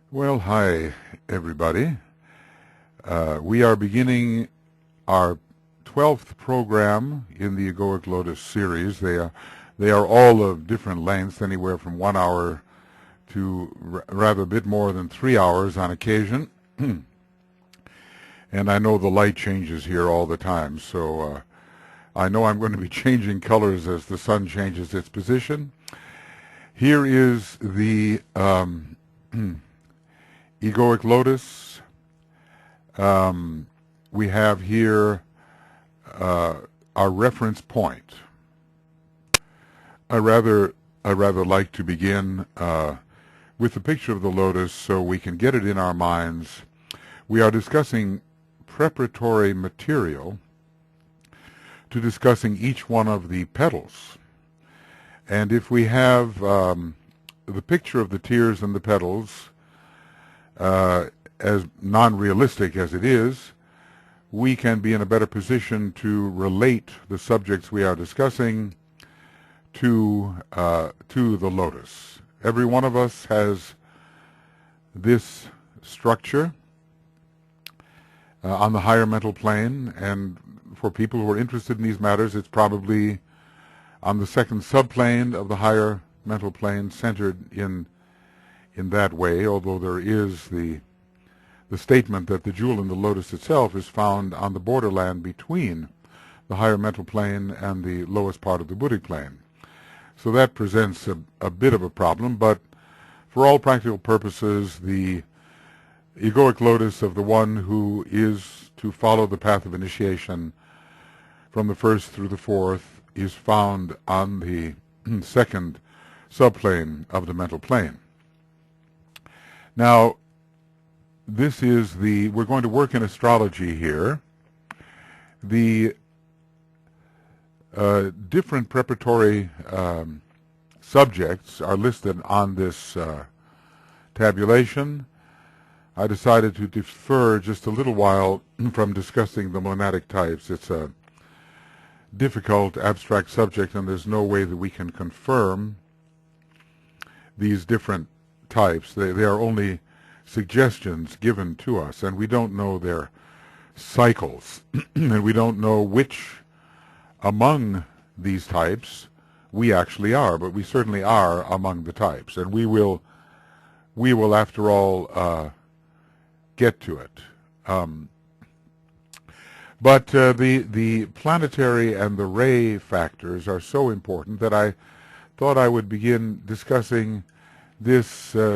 Well, hi, everybody. We are beginning our 12th program in the Egoic Lotus series. They are all of different lengths, anywhere from 1 hour to rather a bit more than 3 hours on occasion. And I know the light changes here all the time, so I know I'm going to be changing colors as the sun changes its position. Here is the Egoic Lotus. We have here our reference point. I rather like to begin with the picture of the lotus so we can get it in our minds. We are discussing preparatory material to discussing each one of the petals. And if we have the picture of the tears and the petals as non-realistic as it is, we can be in a better position to relate the subjects we are discussing to the lotus. Every one of us has this structure on the higher mental plane, and for people who are interested in these matters, it's probably on the second subplane of the higher mental plane, centered in that way, although there is the statement that the jewel in the lotus itself is found on the borderland between the higher mental plane and the lowest part of the Buddhic plane. So that presents a bit of a problem, but for all practical purposes, the egoic lotus of the one who is to follow the path of initiation from the first through the fourth is found on the second subplane of the mental plane. Now, this is we're going to work in astrology here. The different preparatory subjects are listed on this tabulation. I decided to defer just a little while from discussing the monadic types. It's a difficult abstract subject, and there's no way that we can confirm these different types. They are only suggestions given to us, and we don't know their cycles, and we don't know which among these types we actually are, but we certainly are among the types, and we will after all get to it. But the planetary and the ray factors are so important that I thought I would begin discussing this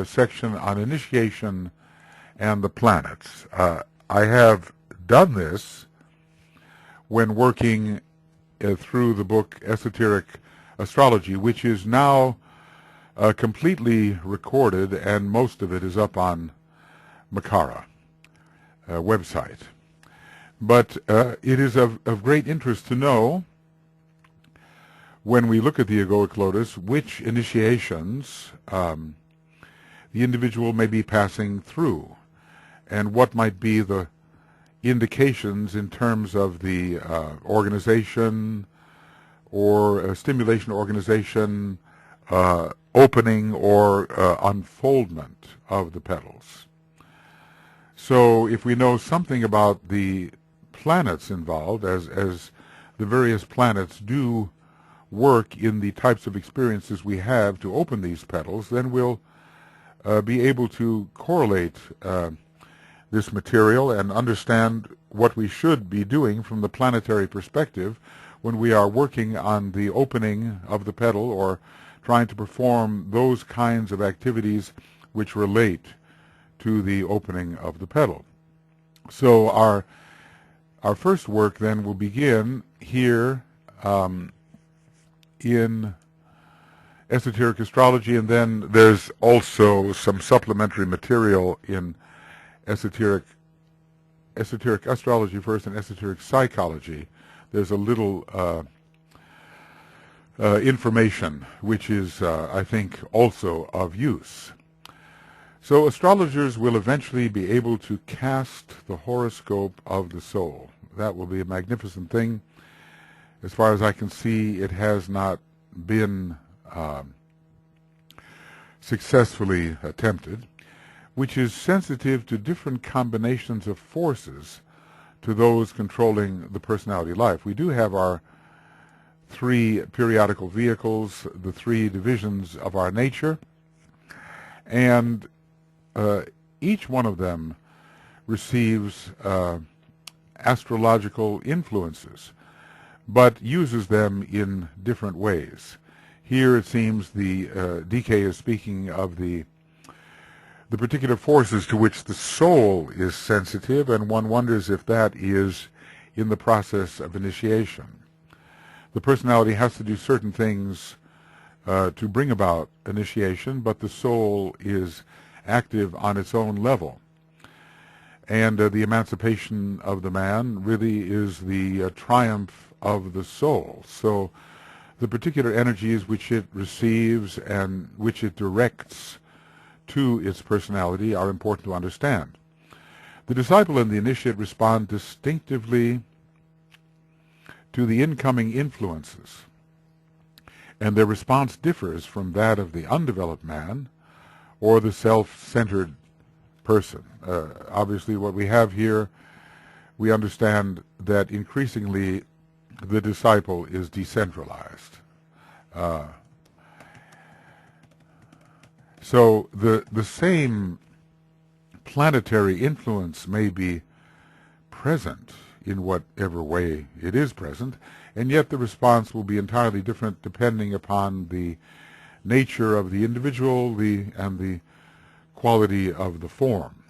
section on initiation and the planets. I have done this when working through the book Esoteric Astrology, which is now completely recorded, and most of it is up on Makara website. But it is of great interest to know, when we look at the egoic lotus, which initiations the individual may be passing through, and what might be the indications in terms of the organization or stimulation, organization, opening or unfoldment of the petals. So if we know something about the planets involved, as the various planets do work in the types of experiences we have to open these petals, then we'll be able to correlate this material and understand what we should be doing from the planetary perspective when we are working on the opening of the petal or trying to perform those kinds of activities which relate to the opening of the petal. So our first work then will begin here in Esoteric Astrology, and then there's also some supplementary material in Esoteric Astrology first and Esoteric Psychology. There's a little information which is, I think, also of use. So astrologers will eventually be able to cast the horoscope of the soul. That will be a magnificent thing. As far as I can see, it has not been successfully attempted. which is sensitive to different combinations of forces to those controlling the personality life. We do have our three periodical vehicles, the three divisions of our nature, and each one of them receives astrological influences, but uses them in different ways. Here it seems the DK is speaking of the particular forces to which the soul is sensitive, and one wonders if that is in the process of initiation. The personality has to do certain things to bring about initiation, but the soul is active on its own level. And the emancipation of the man really is the triumph of the soul. So the particular energies which it receives and which it directs to its personality are important to understand. The disciple and the initiate respond distinctively to the incoming influences, and their response differs from that of the undeveloped man or the self-centered person. Obviously, what we have here, we understand that increasingly the disciple is decentralized. So the same planetary influence may be present in whatever way it is present, and yet the response will be entirely different depending upon the nature of the individual and the quality of the form.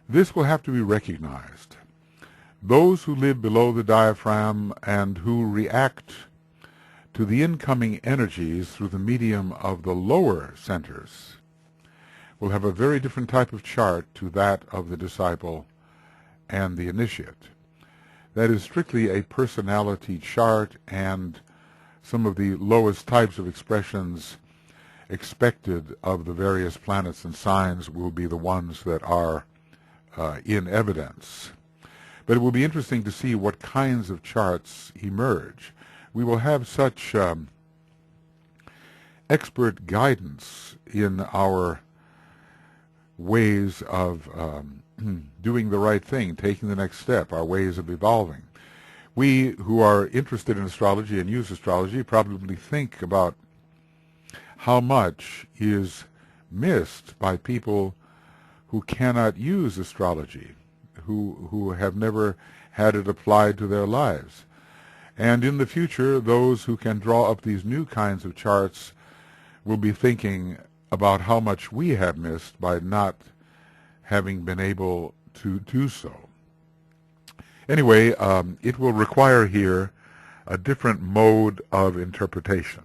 This will have to be recognized. Those who live below the diaphragm and who react to the incoming energies through the medium of the lower centers will have a very different type of chart to that of the disciple and the initiate. That is strictly a personality chart, and some of the lowest types of expressions expected of the various planets and signs will be the ones that are in evidence. But it will be interesting to see what kinds of charts emerge. We will have such expert guidance in our ways of doing the right thing, taking the next step, our ways of evolving. We who are interested in astrology and use astrology probably think about how much is missed by people who cannot use astrology, who have never had it applied to their lives. And in the future, those who can draw up these new kinds of charts will be thinking about how much we have missed by not having been able to do so. Anyway, it will require here a different mode of interpretation.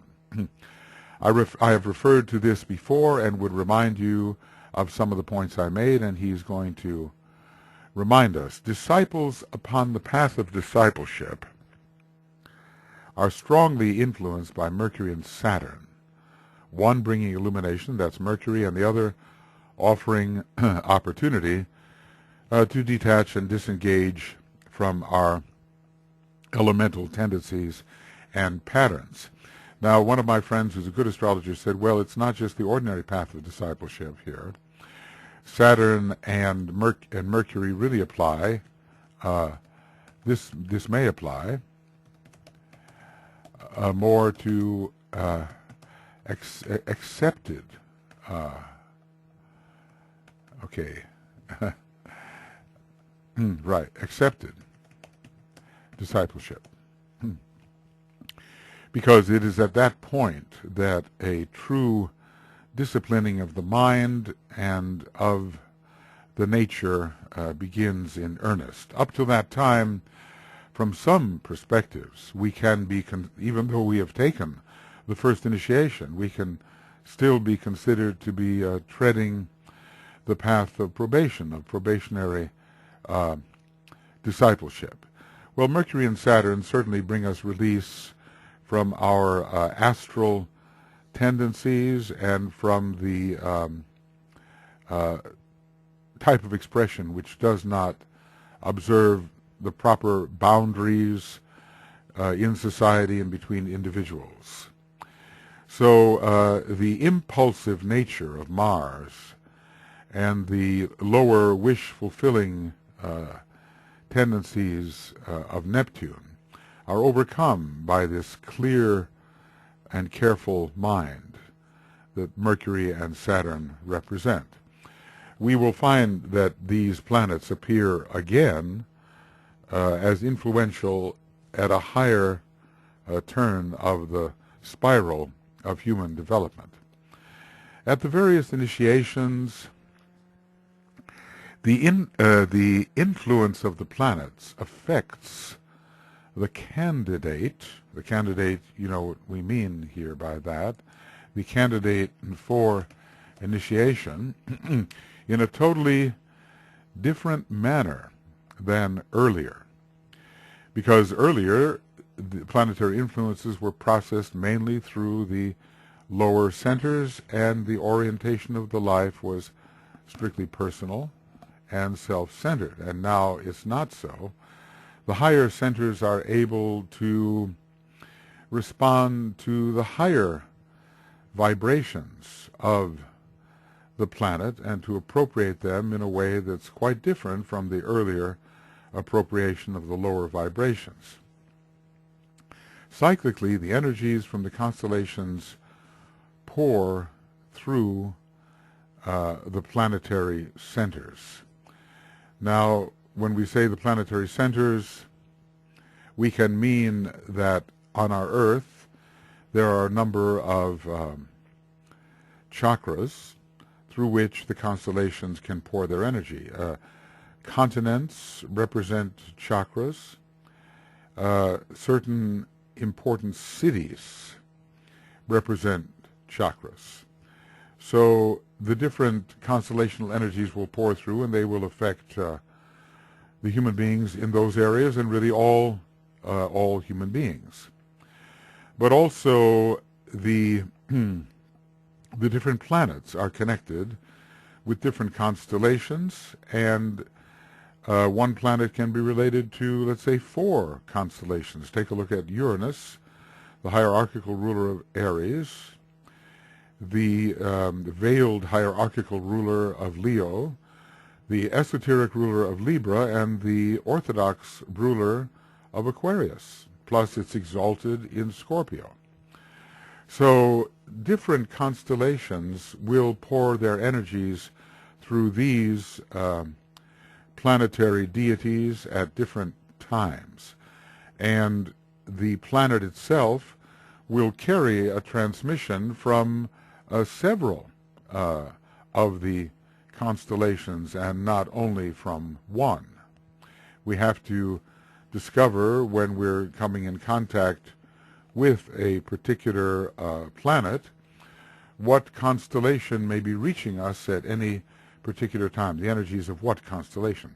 I have referred to this before and would remind you of some of the points I made, and he's going to remind us. Disciples upon the path of discipleship are strongly influenced by Mercury and Saturn, one bringing illumination, that's Mercury, and the other offering opportunity to detach and disengage from our elemental tendencies and patterns. Now, one of my friends who's a good astrologer said, well, it's not just the ordinary path of discipleship here. Saturn and Mercury really apply. This may apply more to accepted. Okay. Right, accepted discipleship. Because it is at that point that a true disciplining of the mind and of the nature begins in earnest. Up to that time, from some perspectives, we can be, even though we have taken the first initiation, we can still be considered to be treading the path of probation, of probationary discipleship. Well, Mercury and Saturn certainly bring us release from our astral tendencies and from the type of expression which does not observe the proper boundaries in society and between individuals. So the impulsive nature of Mars and the lower wish-fulfilling tendencies of Neptune are overcome by this clear and careful mind that Mercury and Saturn represent. We will find that these planets appear again as influential at a higher turn of the spiral of human development. At the various initiations, the influence of the planets affects the candidate, you know what we mean here by that, the candidate for initiation in a totally different manner than earlier. Because earlier, the planetary influences were processed mainly through the lower centers, and the orientation of the life was strictly personal and self-centered. And now it's not so. The higher centers are able to respond to the higher vibrations of the planet and to appropriate them in a way that's quite different from the earlier appropriation of the lower vibrations. Cyclically, the energies from the constellations pour through the planetary centers. Now, when we say the planetary centers, we can mean that on our Earth there are a number of chakras through which the constellations can pour their energy. Continents represent chakras. Certain important cities represent chakras. So the different constellational energies will pour through, and they will affect the human beings in those areas, and really all human beings. But also the the different planets are connected with different constellations, and one planet can be related to, let's say, 4 constellations. Take a look at Uranus, the hierarchical ruler of Aries, the veiled hierarchical ruler of Leo, the esoteric ruler of Libra, and the orthodox ruler of Aquarius, plus it's exalted in Scorpio. So different constellations will pour their energies through these planetary deities at different times. And the planet itself will carry a transmission from several of the constellations, and not only from one. We have to discover, when we're coming in contact with a particular planet, what constellation may be reaching us at any particular time, the energies of what constellation.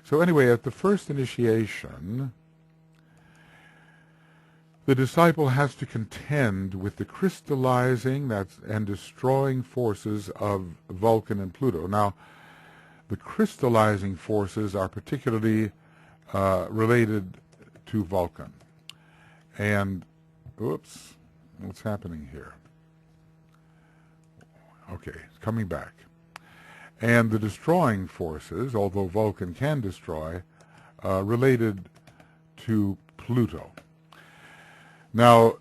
So anyway, at the first initiation, the disciple has to contend with the crystallizing and destroying forces of Vulcan and Pluto. Now, the crystallizing forces are particularly related to Vulcan. And, oops, what's happening here? Okay, it's coming back. And the destroying forces, although Vulcan can destroy, related to Pluto. Now,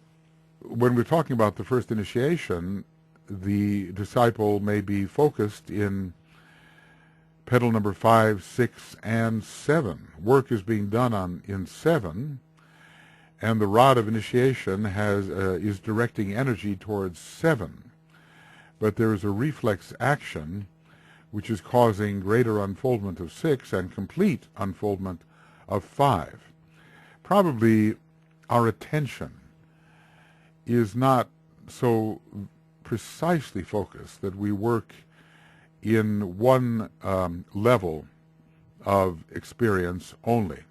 when we're talking about the first initiation, the disciple may be focused in petal number 5, 6, and 7. Work is being done in 7, and the rod of initiation is directing energy towards 7. But there is a reflex action which is causing greater unfoldment of 6 and complete unfoldment of 5. Probably our attention is not so precisely focused that we work in one level of experience only.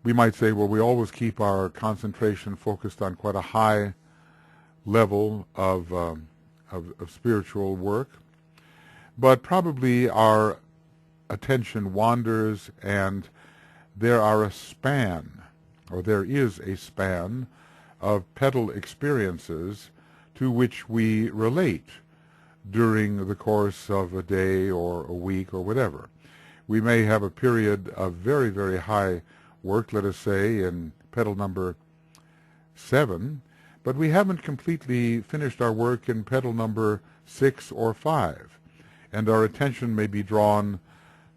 We might say, well, we always keep our concentration focused on quite a high level of spiritual work, but probably our attention wanders, and there is a span of petal experiences to which we relate during the course of a day or a week or whatever. We may have a period of very, very high work, let us say, in petal number 7, but we haven't completely finished our work in petal number 6 or 5, and our attention may be drawn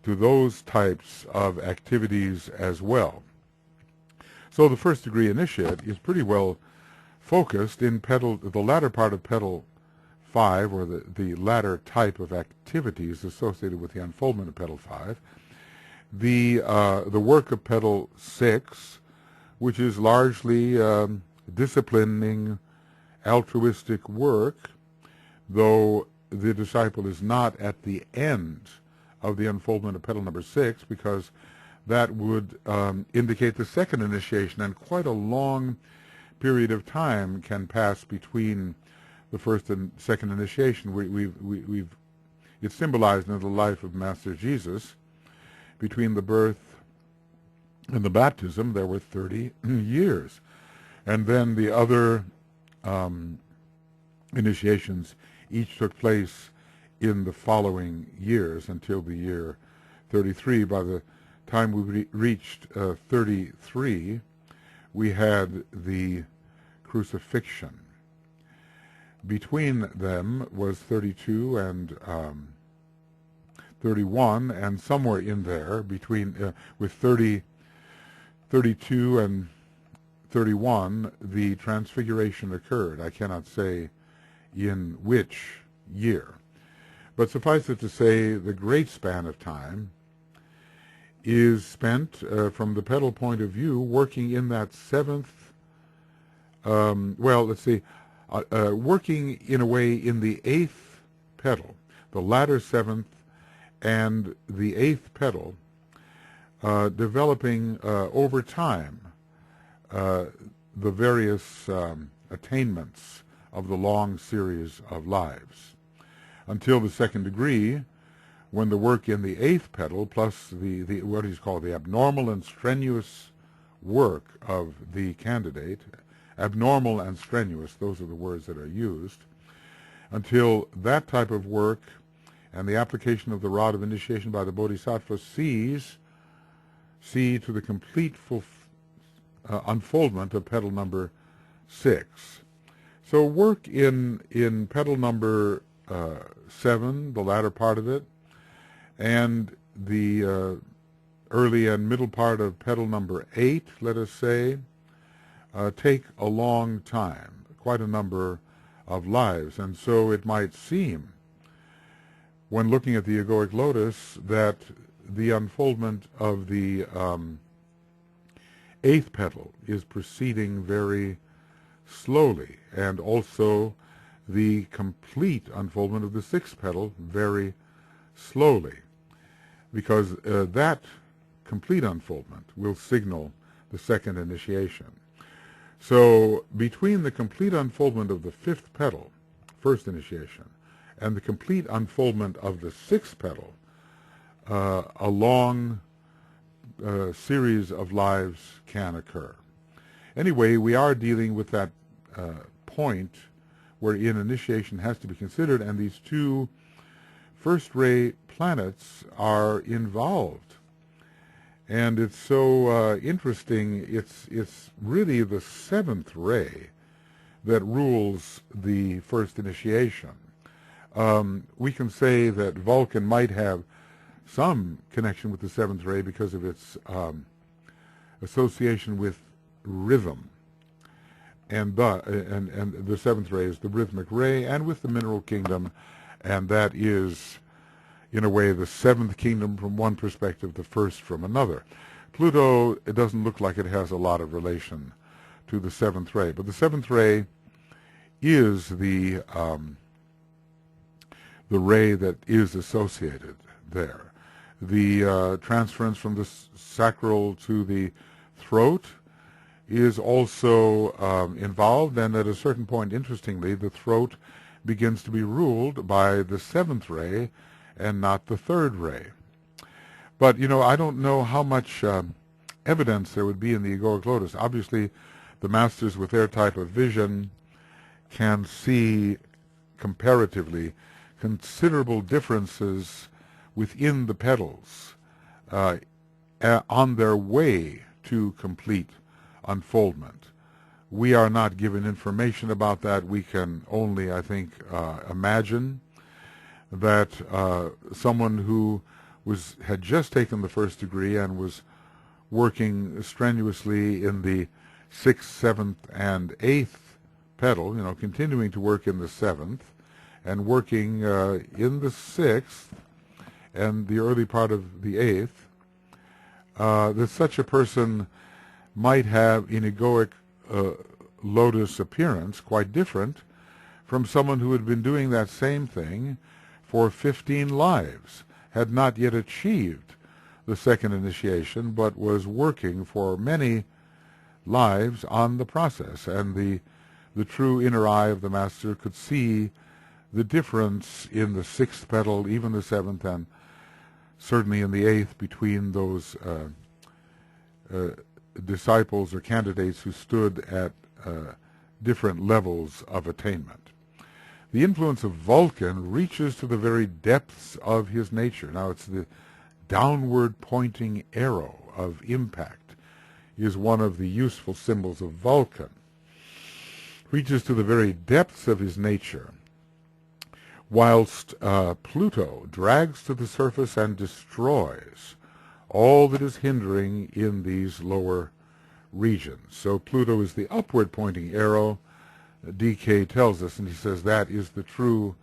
to those types of activities as well. So the first degree initiate is pretty well focused in the latter part of petal 5, or the latter type of activities associated with the unfoldment of petal 5. The work of petal 6, which is largely disciplining, altruistic work, though the disciple is not at the end of the unfoldment of petal number 6, because that would indicate the second initiation, and quite a long period of time can pass between the first and second initiation. It's symbolized in the life of Master Jesus. Between the birth and the baptism, there were 30 years. And then the other initiations each took place in the following years until the year 33. By the time we reached 33, we had the crucifixion. Between them was 32 and 31, and somewhere in there, between with 32 and 31, the transfiguration occurred. I cannot say in which year. But suffice it to say, the great span of time is spent, from the petal point of view, working in that seventh, working in a way in the eighth petal, the latter seventh and the eighth petal, developing over time the various attainments of the long series of lives, until the second degree, when the work in the eighth petal, plus the what is called the abnormal and strenuous work of the candidate, abnormal and strenuous, those are the words that are used, until that type of work and the application of the rod of initiation by the Bodhisattva see to the complete unfoldment of petal number 6. So work in petal number 7, the latter part of it, and the early and middle part of petal number 8, let us say, take a long time, quite a number of lives. And so it might seem, when looking at the Egoic Lotus, that the unfoldment of the 8th petal is proceeding very slowly, and also the complete unfoldment of the 6th petal very slowly, because that complete unfoldment will signal the second initiation. So between the complete unfoldment of the 5th petal, first initiation, and the complete unfoldment of the 6th petal, a long series of lives can occur. Anyway, we are dealing with that point wherein initiation has to be considered, and these two first-ray planets are involved. And it's so interesting. It's really the 7th ray that rules the first initiation. We can say that Vulcan might have some connection with the 7th ray because of its association with rhythm. And the 7th ray is the rhythmic ray, and with the mineral kingdom, and that is, in a way, the 7th kingdom from one perspective, the 1st from another. Pluto, it doesn't look like it has a lot of relation to the 7th ray, but the 7th ray is the ray that is associated there. The transference from the sacral to the throat is also involved, and at a certain point, interestingly, the throat begins to be ruled by the 7th ray and not the 3rd ray. But, I don't know how much evidence there would be in the Egoic Lotus. Obviously, the masters with their type of vision can see comparatively considerable differences within the petals on their way to complete unfoldment. We are not given information about that. We can only, I think, imagine that someone who had just taken the first degree and was working strenuously in the 6th, 7th, and 8th petal, continuing to work in the 7th and working in the 6th and the early part of the 8th, that such a person might have an egoic lotus appearance quite different from someone who had been doing that same thing for 15 lives, had not yet achieved the second initiation, but was working for many lives on the process. And the true inner eye of the master could see the difference in the 6th petal, even the 7th, and certainly in the 8th, between those disciples or candidates who stood at different levels of attainment. The influence of Vulcan reaches to the very depths of his nature. Now, it's the downward pointing arrow of impact is one of the useful symbols of Vulcan. Reaches to the very depths of his nature, whilst Pluto drags to the surface and destroys all that is hindering in these lower regions. So Pluto is the upward pointing arrow, DK tells us, and he says that is the true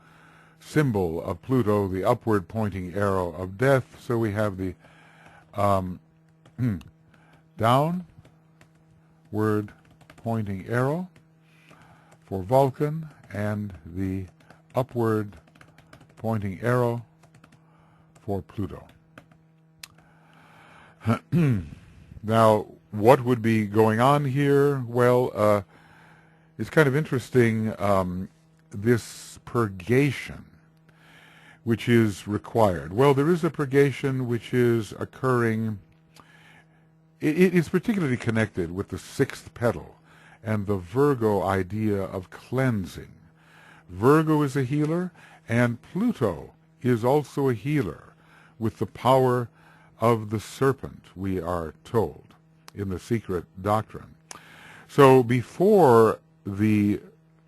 symbol of Pluto, the upward pointing arrow of death. So we have the downward pointing arrow for Vulcan and the upward pointing arrow for Pluto. Now, what would be going on here? Well, it's kind of interesting, this purgation which is required. Well, there is a purgation which is occurring. It is particularly connected with the 6th petal and the Virgo idea of cleansing. Virgo is a healer, and Pluto is also a healer with the power of the serpent, we are told in the secret doctrine. So before the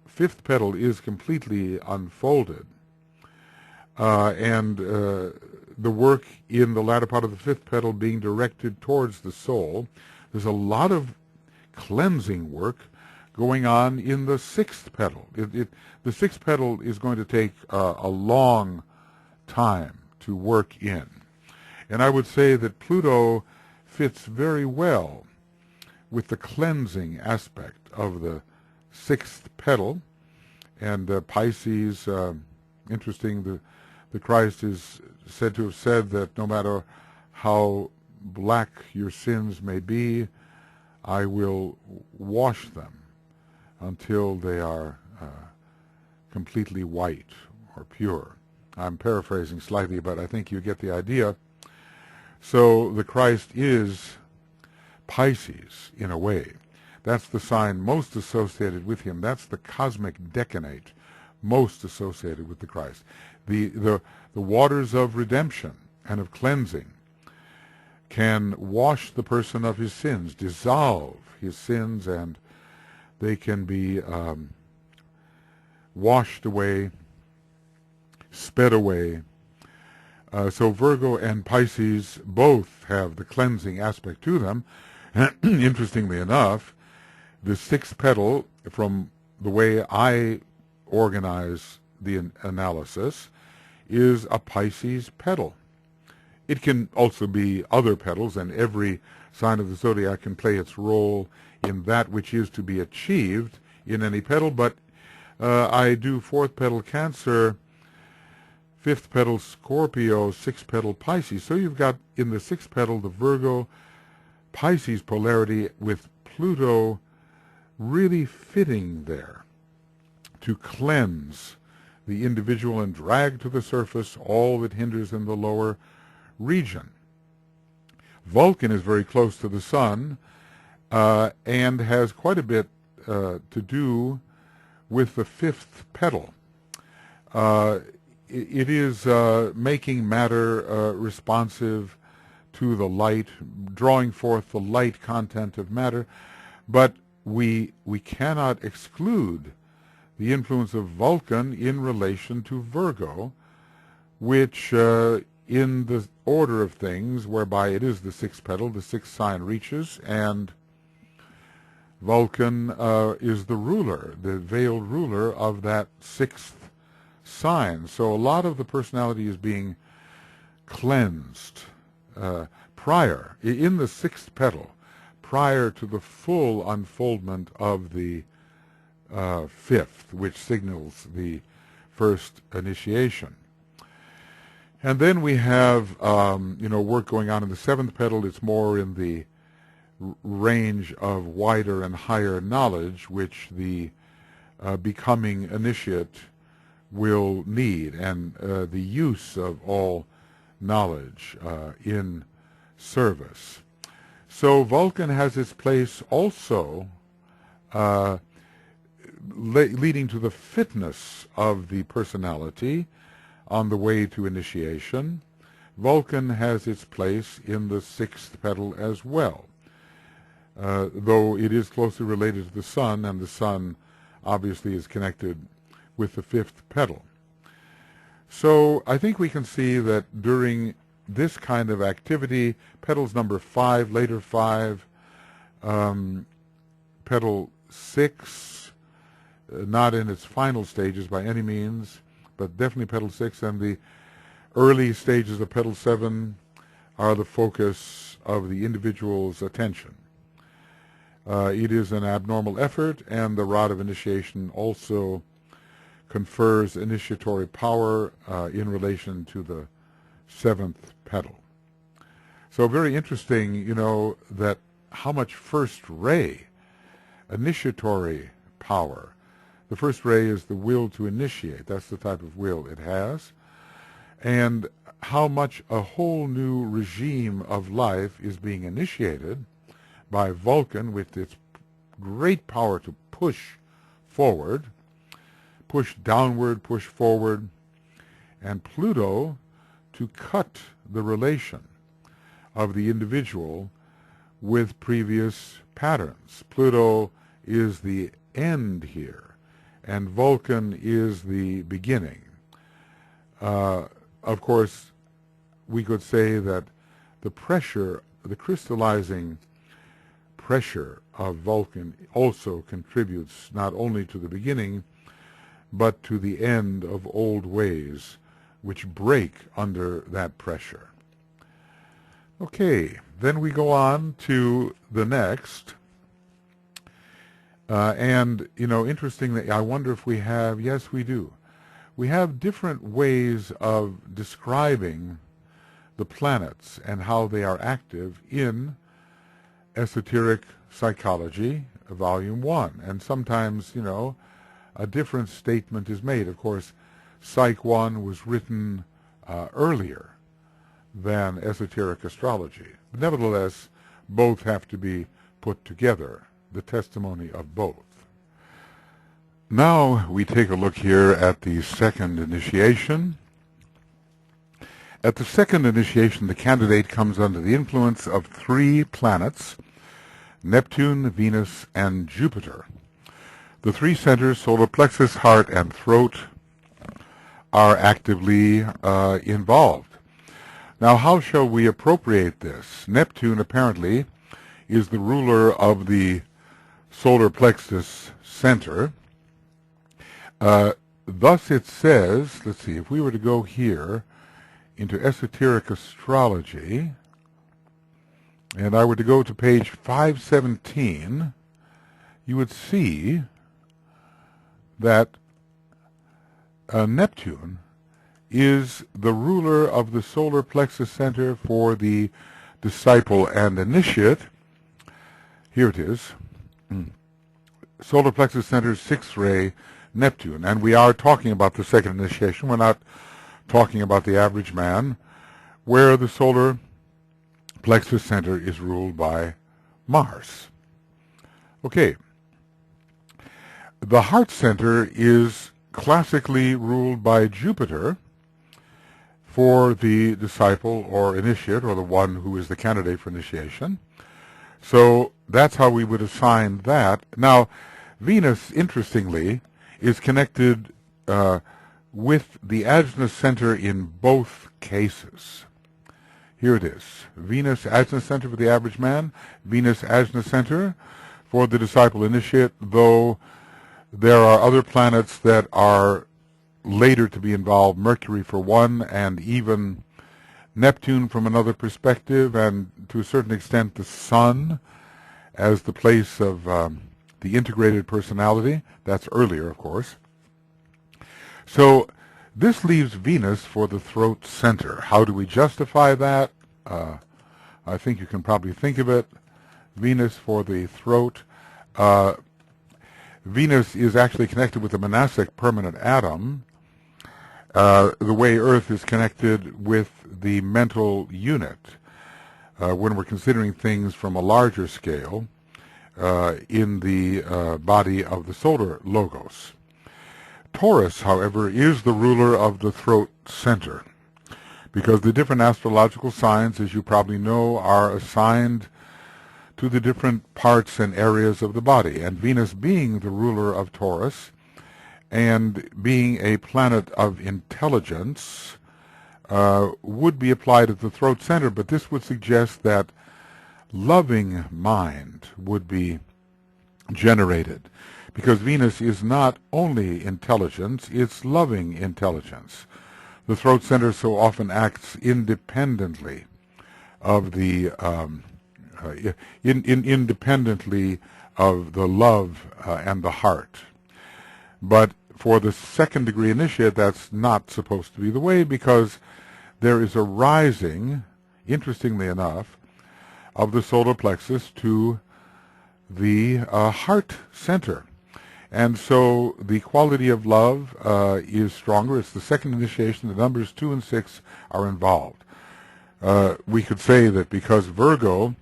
5th petal is completely unfolded, and the work in the latter part of the 5th petal being directed towards the soul, there's a lot of cleansing work going on in the 6th petal. The 6th petal is going to take a long time to work in. And I would say that Pluto fits very well with the cleansing aspect of the 6th petal. And Pisces, interesting, the Christ is said to have said that no matter how black your sins may be, I will wash them until they are completely white or pure. I'm paraphrasing slightly, but I think you get the idea. So the Christ is Pisces in a way. That's the sign most associated with him. That's the cosmic decanate most associated with the Christ. The waters of redemption and of cleansing can wash the person of his sins, dissolve his sins, and they can be washed away, sped away. So Virgo and Pisces both have the cleansing aspect to them. Interestingly enough, the 6th petal, from the way I organize the analysis, is a Pisces petal. It can also be other petals, and every sign of the zodiac can play its role in that which is to be achieved in any petal, but I do 4th petal Cancer, 5th petal Scorpio, 6th petal Pisces. So you've got in the 6th petal the Virgo Pisces polarity with Pluto really fitting there to cleanse the individual and drag to the surface all that hinders in the lower region. Vulcan is very close to the Sun and has quite a bit to do with the 5th petal. it is making matter responsive to the light, drawing forth the light content of matter, but we cannot exclude the influence of Vulcan in relation to Virgo, which in the order of things, whereby it is the sixth petal, the sixth sign reaches, and Vulcan is the ruler, the veiled ruler of that sixth sign. So a lot of the personality is being cleansed prior, in the sixth petal, prior to the full unfoldment of the fifth, which signals the first initiation. And then we have, work going on in the seventh petal. It's more in the range of wider and higher knowledge, which the becoming initiate will need, and the use of all knowledge in service. So Vulcan has its place also leading to the fitness of the personality on the way to initiation. Vulcan has its place in the sixth petal as well, though it is closely related to the sun, and the sun obviously is connected with the fifth petal. So I think we can see that during this kind of activity, petals number 5, later 5, petal 6, not in its final stages by any means, but definitely petal 6, and the early stages of petal 7 are the focus of the individual's attention. It is an abnormal effort, and the rod of initiation also confers initiatory power in relation to the seventh petal. So very interesting, that how much first ray, initiatory power. The first ray is the will to initiate. That's the type of will it has. And how much a whole new regime of life is being initiated by Vulcan with its great power to push forward, push downward, push forward, and Pluto to cut the relation of the individual with previous patterns. Pluto is the end here, and Vulcan is the beginning. Of course, we could say that the pressure, the crystallizing pressure of Vulcan also contributes not only to the beginning, but to the end of old ways which break under that pressure. Okay, then we go on to the next. Interestingly, I wonder if we have, yes we do, we have different ways of describing the planets and how they are active in Esoteric Psychology, Volume 1. And sometimes, a different statement is made. Of course, Psych 1 was written earlier than Esoteric Astrology. Nevertheless, both have to be put together, the testimony of both. Now we take a look here at the second initiation. At the second initiation, the candidate comes under the influence of 3 planets, Neptune, Venus, and Jupiter. The 3 centers, solar plexus, heart, and throat, are actively involved. Now, how shall we appropriate this? Neptune, apparently, is the ruler of the solar plexus center. Thus it says, let's see, if we were to go here into Esoteric Astrology, and I were to go to page 517, you would see that Neptune is the ruler of the solar plexus center for the disciple and initiate. Here it is. Solar plexus center, 6th ray, Neptune. And we are talking about the second initiation. We're not talking about the average man, where the solar plexus center is ruled by Mars. Okay. The heart center is classically ruled by Jupiter, for the disciple or initiate, or the one who is the candidate for initiation. So that's how we would assign that. Now, Venus, interestingly, is connected with the Ajna center in both cases. Here it is. Venus Ajna center for the average man, Venus Ajna center for the disciple initiate, though there are other planets that are later to be involved, Mercury for one, and even Neptune from another perspective, and to a certain extent the Sun as the place of the integrated personality. That's earlier, of course. So this leaves Venus for the throat center. How do we justify that? I think you can probably think of it. Venus for the throat. Venus is actually connected with the monastic permanent atom, the way Earth is connected with the mental unit when we're considering things from a larger scale in the body of the solar logos. Taurus, however, is the ruler of the throat center, because the different astrological signs, as you probably know, are assigned to the different parts and areas of the body. And Venus, being the ruler of Taurus and being a planet of intelligence, would be applied at the throat center, but this would suggest that loving mind would be generated, because Venus is not only intelligence, it's loving intelligence. The throat center so often acts independently of the independently of the love and the heart. But for the second degree initiate, that's not supposed to be the way, because there is a rising, interestingly enough, of the solar plexus to the heart center. And so the quality of love is stronger. It's the second initiation. The numbers 2 and 6 are involved. We could say that because Virgo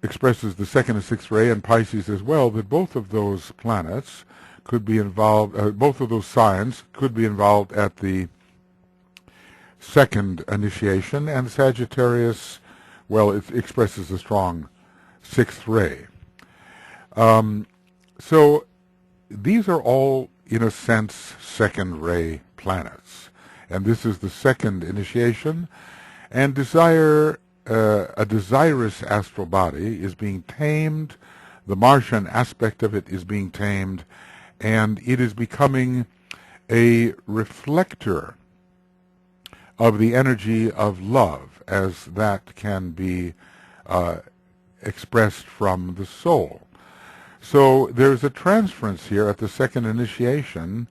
expresses the second and sixth ray, and Pisces as well, that both of those planets could be involved, both of those signs could be involved at the second initiation, and Sagittarius, well, it expresses a strong sixth ray. So these are all, in a sense, second ray planets. And this is the second initiation. And desire, a desirous astral body is being tamed. The Martian aspect of it is being tamed. And it is becoming a reflector of the energy of love, as that can be expressed from the soul. So there's a transference here at the second initiation,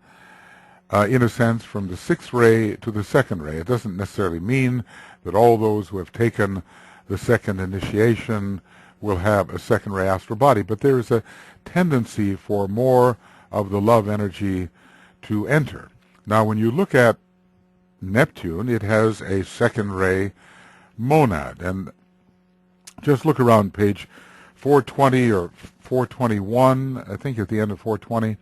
in a sense, from the sixth ray to the second ray. It doesn't necessarily mean that all those who have taken the second initiation will have a second ray astral body, but there is a tendency for more of the love energy to enter. Now, when you look at Neptune, it has a second ray monad, and just look around page 420 or 421, I think at the end of 420,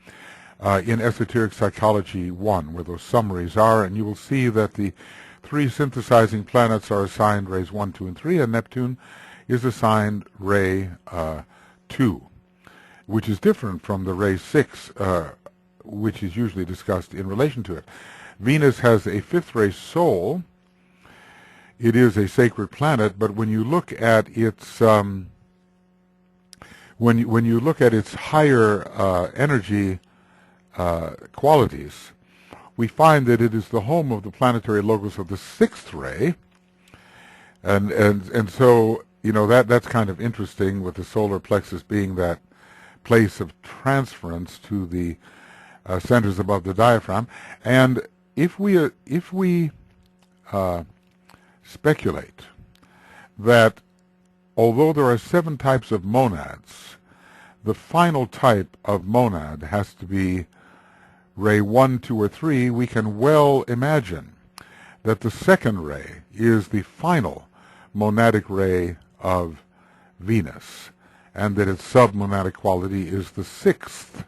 in Esoteric Psychology 1, where those summaries are, and you will see that the three synthesizing planets are assigned rays 1, 2, and 3, and Neptune is assigned ray 2, which is different from the ray 6, which is usually discussed in relation to it. Venus has a fifth ray soul. It is a sacred planet, but when you look at its when you look at its higher energy qualities, we find that it is the home of the planetary logos of the sixth ray, and so that's kind of interesting, with the solar plexus being that place of transference to the centers above the diaphragm. And if we speculate that although there are 7 types of monads, the final type of monad has to be ray 1, 2, or 3, we can well imagine that the second ray is the final monadic ray of Venus, and that its submonadic quality is the 6th.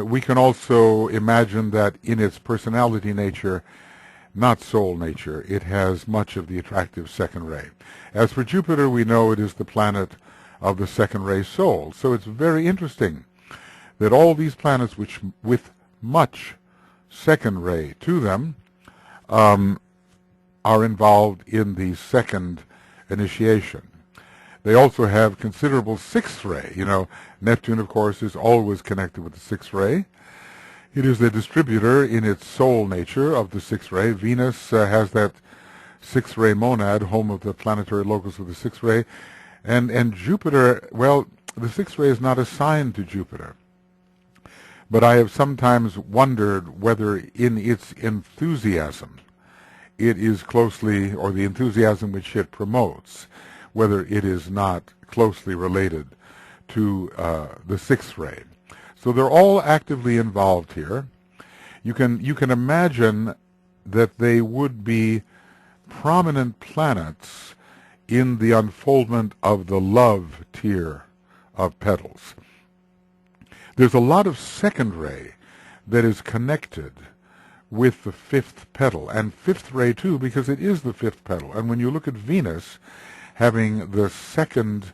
We can also imagine that in its personality nature, not soul nature. It has much of the attractive second ray. As for Jupiter, we know it is the planet of the second ray soul. So it's very interesting that all these planets which with much second ray to them are involved in the second initiation. They also have considerable sixth ray. You know, Neptune, of course, is always connected with the sixth ray. It is the distributor in its soul nature of the sixth ray. Venus has that sixth ray monad, home of the planetary locus of the sixth ray. And Jupiter, well, the sixth ray is not assigned to Jupiter. But I have sometimes wondered whether in its enthusiasm it is closely, or the enthusiasm which it promotes, whether it is not closely related to the sixth ray. So they're all actively involved here. You can imagine that they would be prominent planets in the unfoldment of the love tier of petals. There's a lot of second ray that is connected with the fifth petal, and fifth ray too, because it is the fifth petal. And when you look at Venus having the second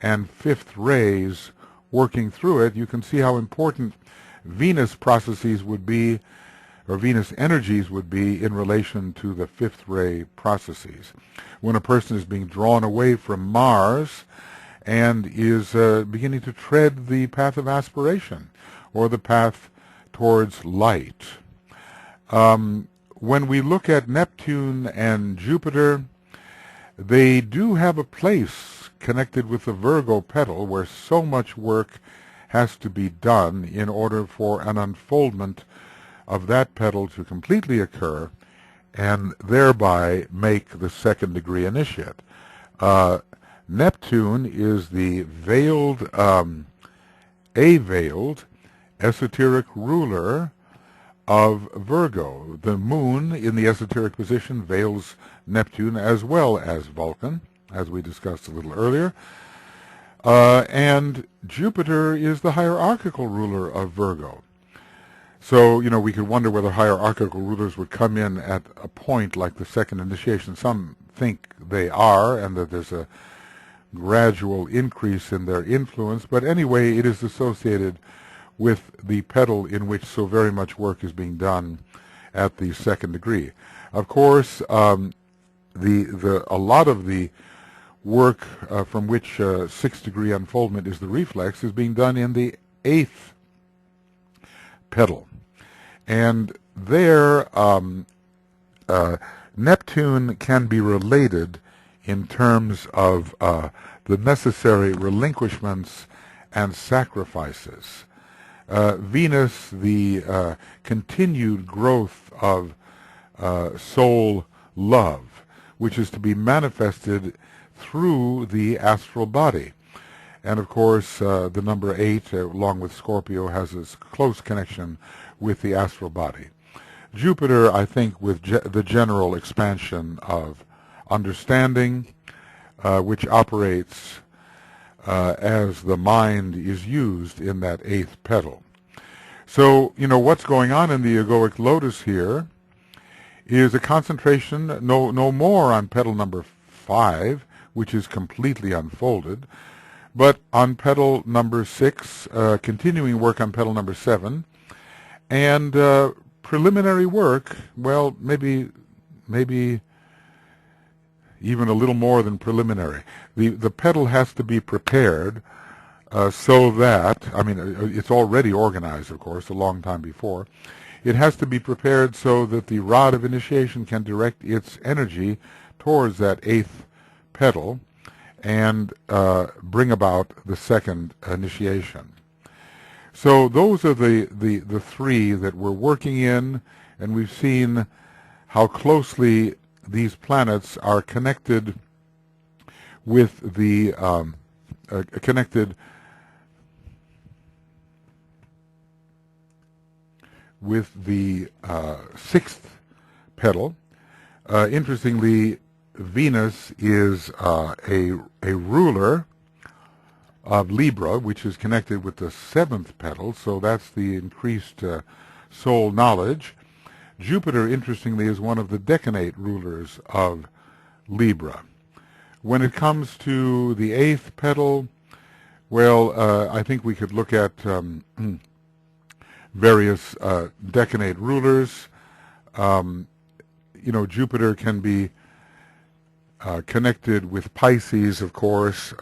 and fifth rays working through it, you can see how important Venus processes would be, or Venus energies would be, in relation to the fifth ray processes. When a person is being drawn away from Mars and is beginning to tread the path of aspiration, or the path towards light. When we look at Neptune and Jupiter, they do have a place connected with the Virgo petal where so much work has to be done in order for an unfoldment of that petal to completely occur and thereby make the second degree initiate. Neptune is the veiled, veiled esoteric ruler of Virgo. The moon in the esoteric position veils Neptune as well as Vulcan, as we discussed a little earlier. And Jupiter is the hierarchical ruler of Virgo. So, you know, we could wonder whether hierarchical rulers would come in at a point like the second initiation. Some think they are, and that there's a gradual increase in their influence. But anyway, it is associated with the petal in which so very much work is being done at the second degree. Of course, a lot of the work from which sixth degree unfoldment is the reflex is being done in the eighth petal. And there, Neptune can be related in terms of the necessary relinquishments and sacrifices. Venus, the continued growth of soul love, which is to be manifested through the astral body. And of course, the number 8, along with Scorpio, has this close connection with the astral body. Jupiter, I think, with the general expansion of understanding, which operates as the mind is used in that 8th petal. So, you know, what's going on in the Egoic Lotus here is a concentration, no more on petal number 5, which is completely unfolded, but on petal number 6, continuing work on petal number 7, and preliminary work, well, maybe even a little more than preliminary. The petal has to be prepared so that, I mean, it's already organized, of course, a long time before. It has to be prepared so that the rod of initiation can direct its energy towards that 8th petal and bring about the second initiation. So those are the three that we're working in, and we've seen how closely these planets are connected with the sixth petal. Interestingly, Venus is a ruler of Libra, which is connected with the 7th petal, so that's the increased soul knowledge. Jupiter, interestingly, is one of the decanate rulers of Libra. When it comes to the 8th petal, well, I think we could look at various decanate rulers. Jupiter can be connected with Pisces, of course,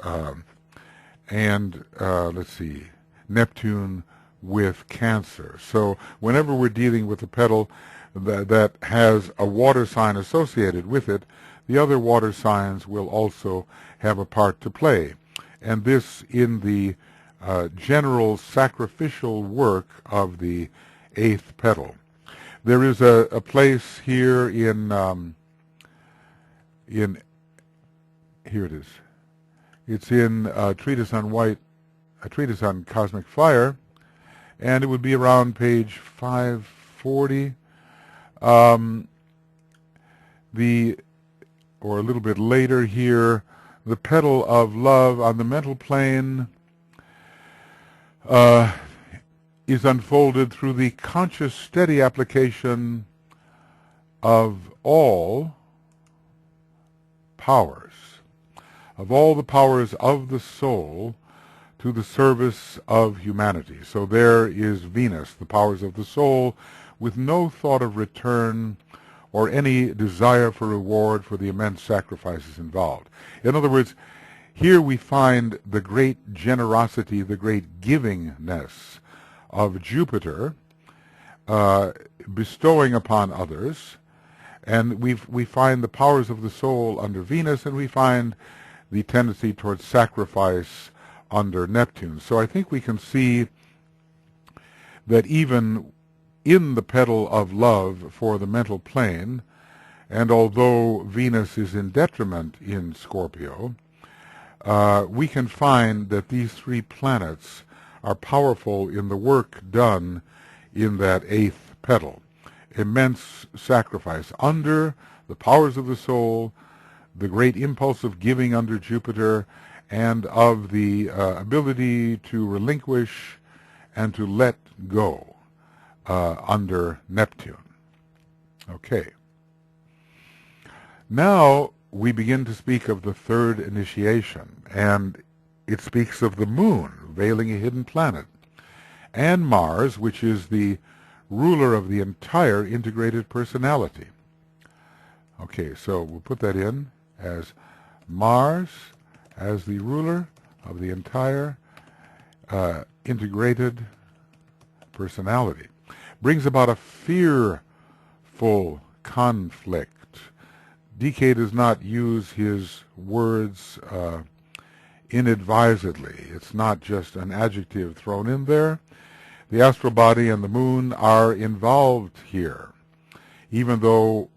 and let's see, Neptune with Cancer. So whenever we're dealing with a petal that has a water sign associated with it, the other water signs will also have a part to play. And this in the general sacrificial work of the 8th petal. There is a place here in here it is. It's in a treatise on cosmic fire, and it would be around page 540. Or a little bit later here, the petal of love on the mental plane is unfolded through the conscious, steady application of all powers, of all the powers of the soul to the service of humanity. So there is Venus, the powers of the soul, with no thought of return or any desire for reward for the immense sacrifices involved. In other words, here we find the great generosity, the great givingness of Jupiter bestowing upon others, and we find the powers of the soul under Venus, and we find the tendency towards sacrifice under Neptune. So I think we can see that even in the petal of love for the mental plane, and although Venus is in detriment in Scorpio, we can find that these 3 planets are powerful in the work done in that 8th petal. Immense sacrifice under the powers of the soul, the great impulse of giving under Jupiter, and of the ability to relinquish and to let go under Neptune. Okay. Now we begin to speak of the 3rd initiation, and it speaks of the moon veiling a hidden planet, and Mars, which is the ruler of the entire integrated personality. Okay, so we'll put that in as Mars as the ruler of the entire integrated personality. Brings about a fearful conflict. DK does not use his words inadvisedly. It's not just an adjective thrown in there. The astral body and the moon are involved here, even though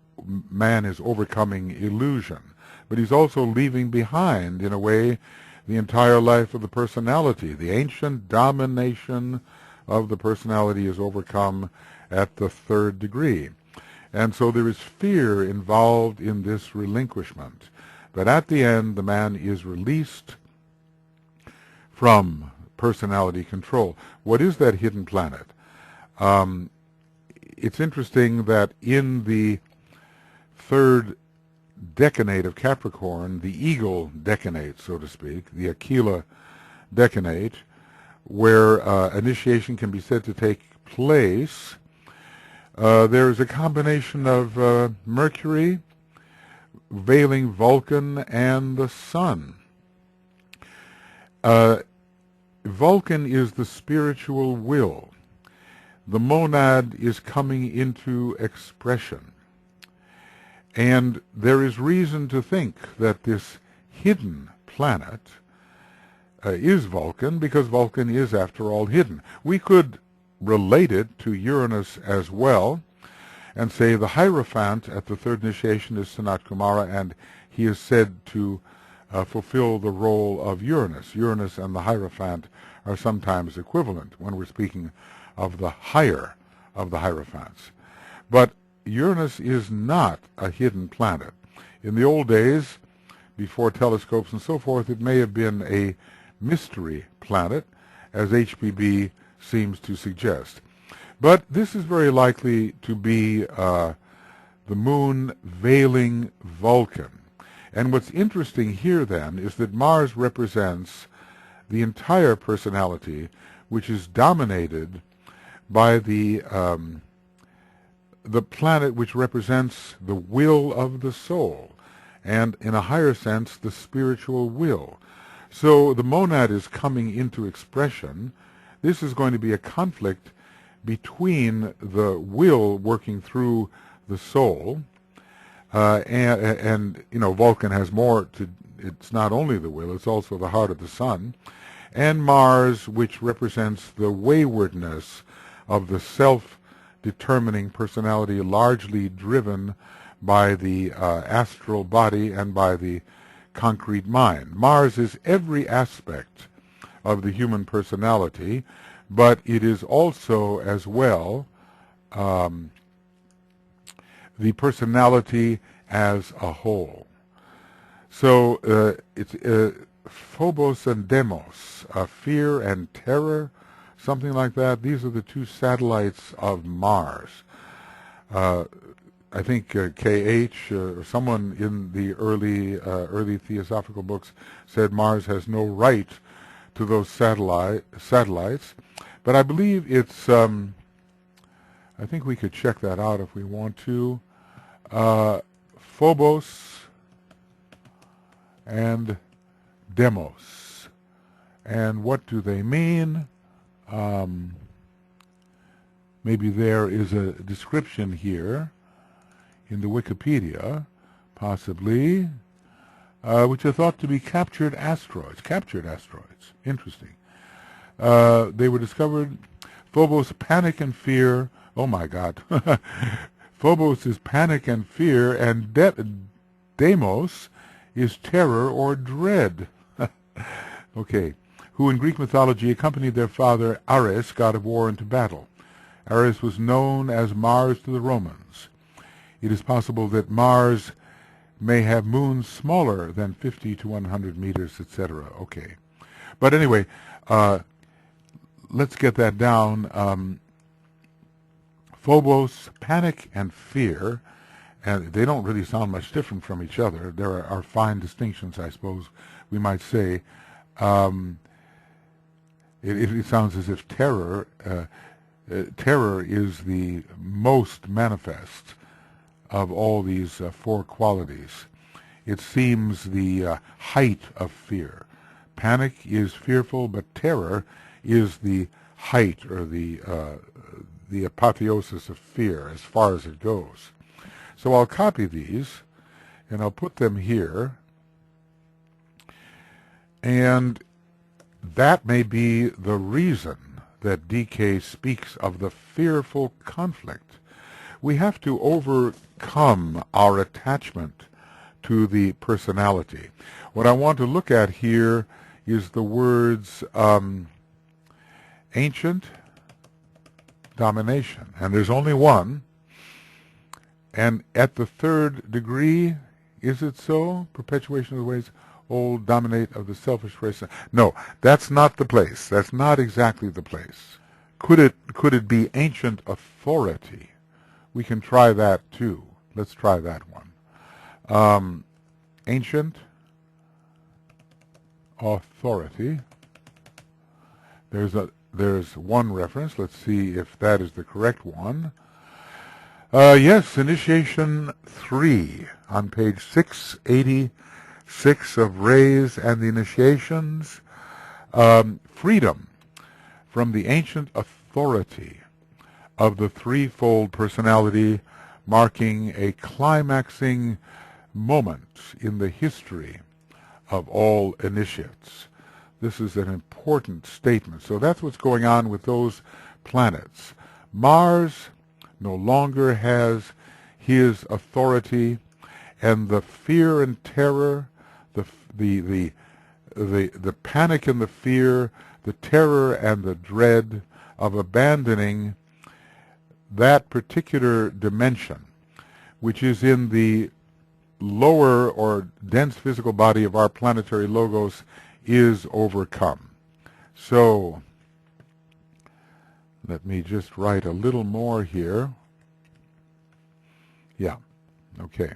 man is overcoming illusion. But he's also leaving behind, in a way, the entire life of the personality. The ancient domination of the personality is overcome at the 3rd degree. And so there is fear involved in this relinquishment. But at the end, the man is released from personality control. What is that hidden planet? It's interesting that in the 3rd decanate of Capricorn, the eagle decanate, so to speak, the Aquila decanate, where initiation can be said to take place, there is a combination of Mercury veiling Vulcan and the Sun. Vulcan is the spiritual will. The monad is coming into expression. And there is reason to think that this hidden planet is Vulcan, because Vulcan is, after all, hidden. We could relate it to Uranus as well, and say the Hierophant at the 3rd initiation is Sanat Kumara, and he is said to fulfill the role of Uranus. Uranus and the Hierophant are sometimes equivalent when we're speaking of the higher of the Hierophants. But Uranus is not a hidden planet. In the old days, before telescopes and so forth, it may have been a mystery planet, as HPB seems to suggest. But this is very likely to be the moon veiling Vulcan. And what's interesting here then is that Mars represents the entire personality, which is dominated by the planet which represents the will of the soul, and in a higher sense, the spiritual will. So the monad is coming into expression. This is going to be a conflict between the will working through the soul, and you know, Vulcan has more to, it's not only the will, it's also the heart of the sun, and Mars, which represents the waywardness of the self-determining personality, largely driven by the astral body and by the concrete mind. Mars is every aspect of the human personality, but it is also, as well, the personality as a whole. So it's Phobos and Deimos, fear and terror, something like that. These are the two satellites of Mars. I think K.H. Or someone in the early theosophical books said Mars has no right to those satellites, but I believe it's. I think we could check that out if we want to. Phobos and Deimos, and what do they mean? Maybe there is a description here in the Wikipedia, possibly, which are thought to be captured asteroids. Captured asteroids. Interesting. They were discovered. Phobos, panic and fear. Oh my God. Phobos is panic and fear, and Deimos is terror or dread. Okay. Who in Greek mythology accompanied their father Ares, god of war, into battle. Ares was known as Mars to the Romans. It is possible that Mars may have moons smaller than 50 to 100 meters, etc. Okay. But anyway, let's get that down. Phobos, panic and fear, and they don't really sound much different from each other. There are fine distinctions, I suppose we might say. It sounds as if terror is the most manifest of all these four qualities. It seems the height of fear. Panic is fearful, but terror is the height or the apotheosis of fear as far as it goes. So I'll copy these and I'll put them here, and that may be the reason that DK speaks of the fearful conflict. We have to overcome our attachment to the personality. What I want to look at here is the words ancient, domination, and there's only one, and at the third degree, is it so? Perpetuation of the ways old, dominate of the selfish race. No, that's not the place. That's not exactly the place. Could it be ancient authority? We can try that too. Let's try that one. Ancient authority. There's one reference. Let's see if that is the correct one. Yes, Initiation 3 on page 686 of Rays and the Initiations. Freedom from the ancient authority of the threefold personality, marking a climaxing moment in the history of all initiates. This is an important statement. So that's what's going on with those planets. Mars no longer has his authority, and the fear and terror, the panic and the fear, the terror and the dread of abandoning that particular dimension, which is in the lower or dense physical body of our planetary logos, is overcome. So Let me just write a little more here. Yeah, okay.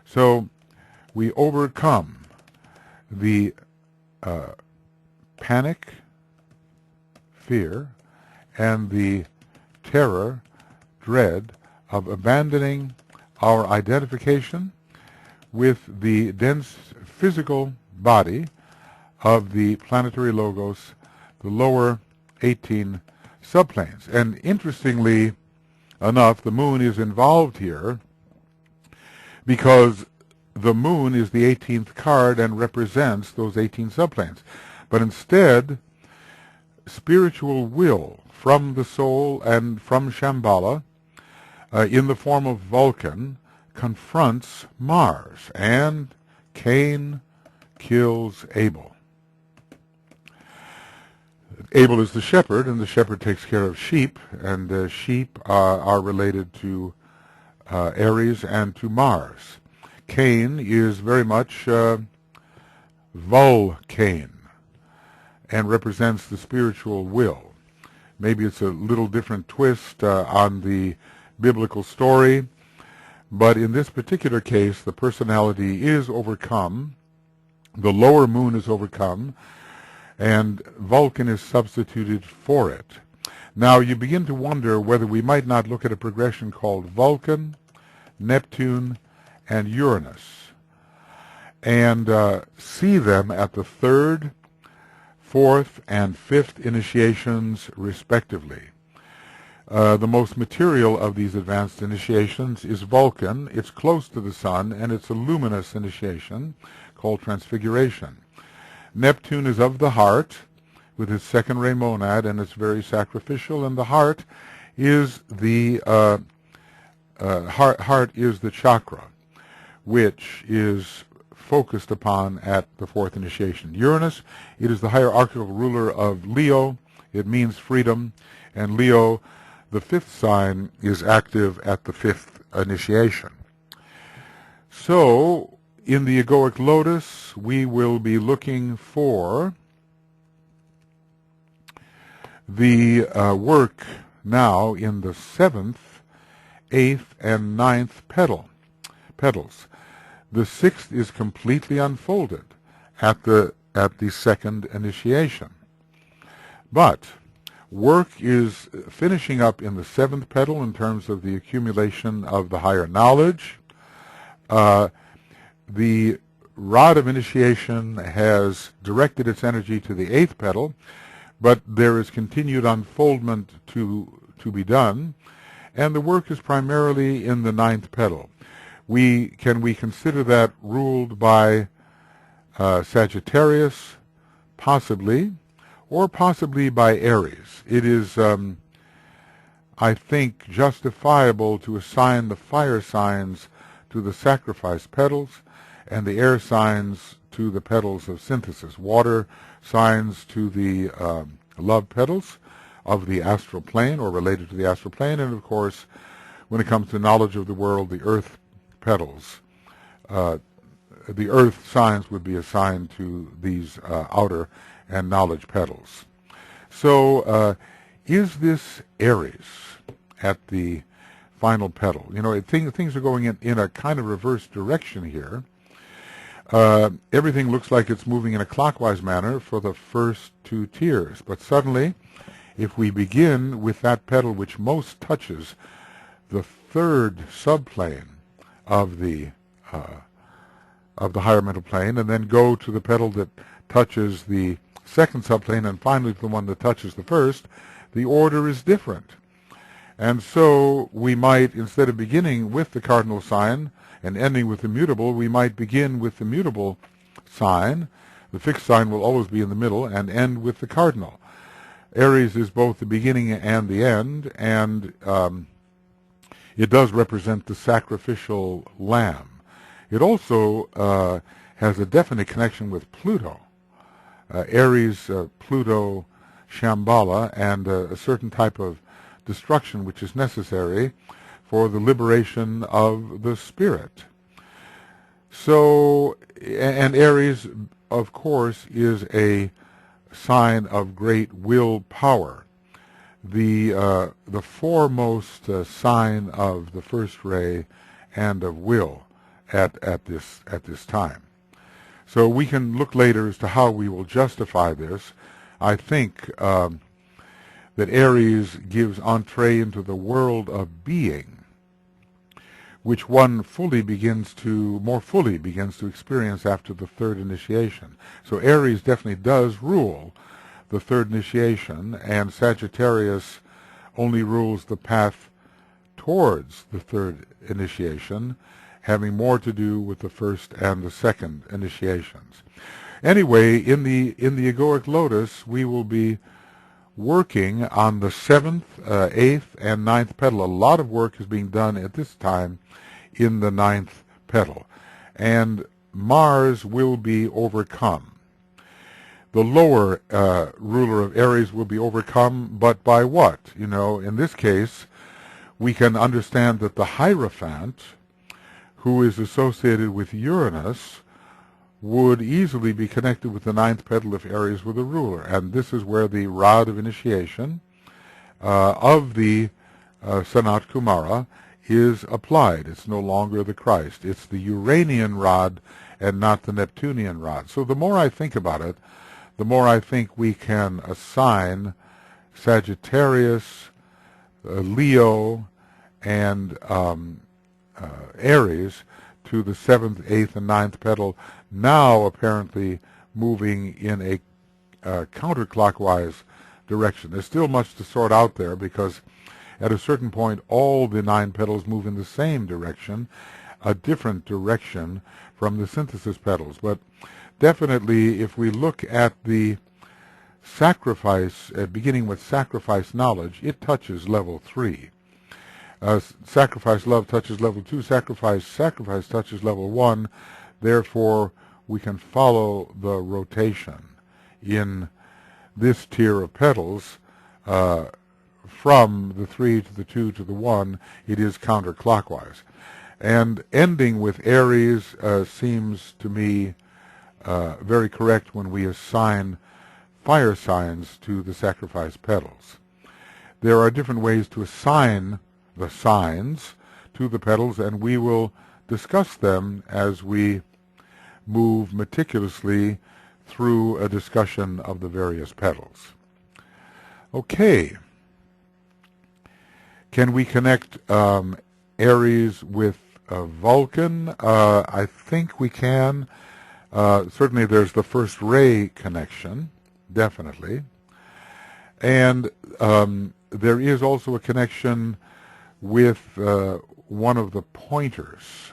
So we overcome the panic, fear, and the terror, dread of abandoning our identification with the dense physical body of the planetary logos, the lower 18 subplanes. And interestingly enough, the moon is involved here because the moon is the 18th card and represents those 18 subplanes. But instead, spiritual will from the soul and from Shambhala, in the form of Vulcan, confronts Mars, and Cain kills Abel. Abel is the shepherd, and the shepherd takes care of sheep, and sheep are related to Aries and to Mars. Cain is very much Vulcan and represents the spiritual will. Maybe it's a little different twist on the biblical story, but in this particular case, the personality is overcome, the lower moon is overcome, and Vulcan is substituted for it. Now you begin to wonder whether we might not look at a progression called Vulcan, Neptune, and Uranus, and see them at the third, fourth, and fifth initiations, respectively. The most material of these advanced initiations is Vulcan. It's close to the sun, and it's a luminous initiation called Transfiguration. Neptune is of the heart, with its second ray monad, and it's very sacrificial, and the heart is the heart is the chakra, which is focused upon at the fourth initiation. Uranus, it is the hierarchical ruler of Leo. It means freedom, and Leo, the fifth sign, is active at the fifth initiation. So, in the Egoic Lotus, we will be looking for the work now in the seventh, eighth, and ninth petals. The sixth is completely unfolded at the second initiation. But work is finishing up in the seventh petal in terms of the accumulation of the higher knowledge. The rod of initiation has directed its energy to the eighth petal, but there is continued unfoldment to be done, and the work is primarily in the ninth petal. Can we consider that ruled by Sagittarius? Possibly, or possibly by Aries. It is, I think, justifiable to assign the fire signs to the sacrifice petals and the air signs to the petals of synthesis, water signs to the love petals of the astral plane or related to the astral plane, and of course, when it comes to knowledge of the world, the earth petals. The earth signs would be assigned to these outer and knowledge petals. So is this Aries at the final petal? You know, things are going in a kind of reverse direction here. Everything looks like it's moving in a clockwise manner for the first two tiers, but suddenly, if we begin with that petal which most touches the third subplane of the higher mental plane, and then go to the petal that touches the second subplane, and finally the one that touches the first, the order is different. And so we might, instead of beginning with the cardinal sign and ending with the mutable, we might begin with the mutable sign. The fixed sign will always be in the middle, and end with the cardinal. Aries is both the beginning and the end, and it does represent the sacrificial lamb. It also has a definite connection with Pluto. Aries, Pluto, Shambhala, and a certain type of destruction which is necessary for the liberation of the spirit. So, and Aries, of course, is a sign of great willpower. the foremost sign of the first ray and of will at this time. So we can look later as to how we will justify this. I think that Aries gives entree into the world of being, which one more fully begins to experience after the third initiation. So Aries definitely does rule the third initiation, and Sagittarius only rules the path towards the third initiation, having more to do with the first and the second initiations. Anyway, in the Egoic Lotus, we will be working on the 7th, 8th, and 9th petal. A lot of work is being done at this time in the 9th petal. And Mars will be overcome. The lower ruler of Aries will be overcome, but by what? You know, in this case, we can understand that the Hierophant, who is associated with Uranus, would easily be connected with the 9th petal if Aries were the ruler. And this is where the rod of initiation of the Sanat Kumara is applied. It's no longer the Christ. It's the Uranian rod and not the Neptunian rod. So the more I think about it, the more I think we can assign Sagittarius, Leo, and Aries to the 7th, 8th, and 9th petal, now apparently moving in a counterclockwise direction. There's still much to sort out there, because at a certain point all the 9 petals move in the same direction, a different direction from the synthesis petals. But definitely, if we look at the sacrifice, beginning with sacrifice knowledge, it touches level 3. Sacrifice love touches level 2. Sacrifice touches level 1. Therefore, we can follow the rotation in this tier of petals from the 3 to the 2 to the 1. It is counterclockwise. And ending with Aries seems to me very correct when we assign fire signs to the sacrifice petals. There are different ways to assign the signs to the petals, and we will discuss them as we move meticulously through a discussion of the various petals. Okay. Can we connect Aries with Vulcan? I think we can. Certainly there's the first ray connection, definitely. And there is also a connection with one of the pointers.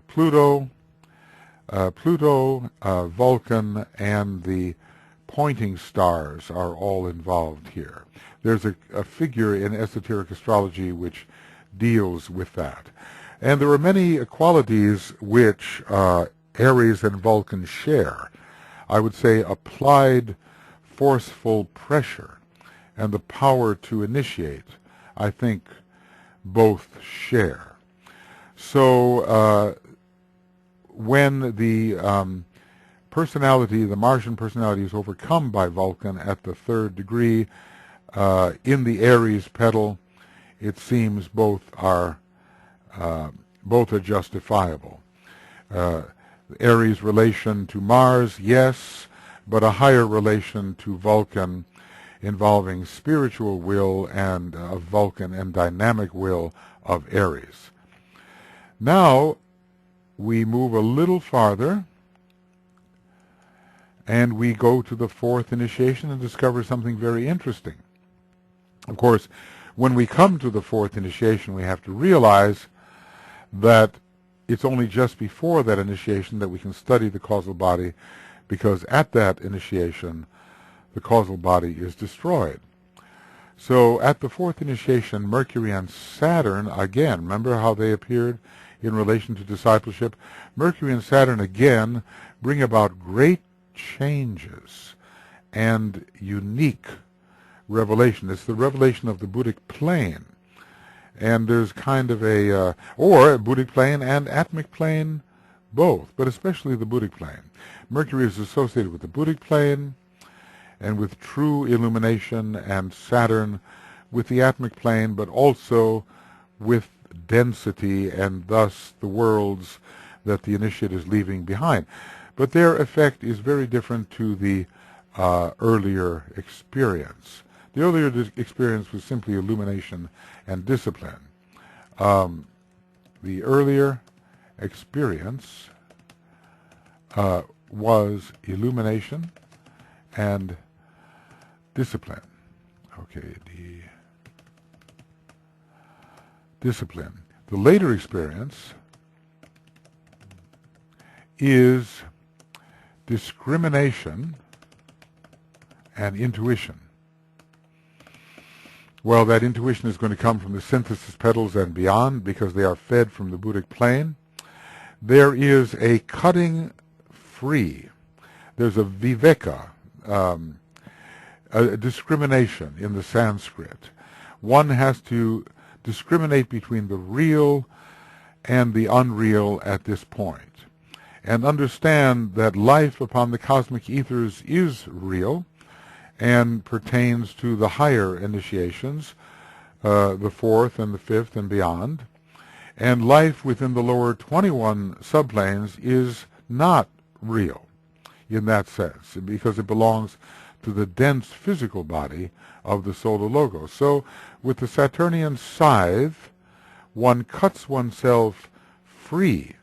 Pluto, Vulcan, and the pointing stars are all involved here. There's a figure in esoteric astrology which deals with that. And there are many qualities which Aries and Vulcan share. I would say applied forceful pressure and the power to initiate, I think both share. So when the personality, the Martian personality, is overcome by Vulcan at the 3rd degree in the Aries petal, it seems both are justifiable. Aries' relation to Mars, yes, but a higher relation to Vulcan involving spiritual will and of Vulcan and dynamic will of Aries. Now we move a little farther and we go to the 4th initiation and discover something very interesting. Of course, when we come to the 4th initiation, we have to realize that it's only just before that initiation that we can study the causal body, because at that initiation, the causal body is destroyed. So at the 4th initiation, Mercury and Saturn, again, remember how they appeared in relation to discipleship? Mercury and Saturn, again, bring about great changes and unique revelation. It's the revelation of the Buddhic plane. And there's kind of a, or Buddhic plane and Atmic plane, both, but especially the Buddhic plane. Mercury is associated with the Buddhic plane, and with true illumination, and Saturn with the atomic plane, but also with density, and thus the worlds that the initiate is leaving behind. But their effect is very different to the earlier experience. The earlier experience was simply illumination and discipline. The earlier experience was illumination and discipline. Okay, the discipline. The later experience is discrimination and intuition. Well, that intuition is going to come from the synthesis petals and beyond, because they are fed from the Buddhic plane. There is a cutting free. There's a viveka, a discrimination in the Sanskrit. One has to discriminate between the real and the unreal at this point, and understand that life upon the cosmic ethers is real and pertains to the higher initiations, the fourth and the fifth and beyond. And life within the lower 21 subplanes is not real in that sense, because it belongs to the dense physical body of the solar logos. So with the Saturnian scythe, one cuts oneself free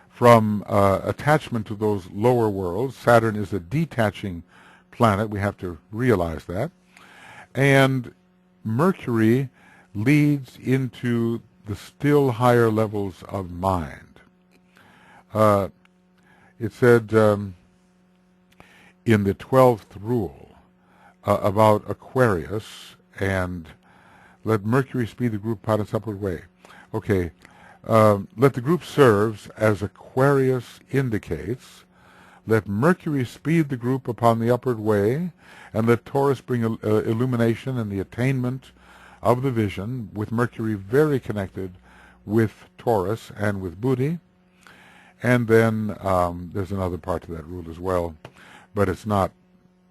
from attachment to those lower worlds. Saturn is a detaching planet. We have to realize that. And Mercury leads into the still higher levels of mind. It said in the 12th rule about Aquarius, and let Mercury speed the group on its upward way. Okay, let the group serves as Aquarius indicates. Let Mercury speed the group upon the upward way, and let Taurus bring illumination and the attainment of the vision, with Mercury very connected with Taurus and with Buddhi. And then there's another part to that rule as well, but it's not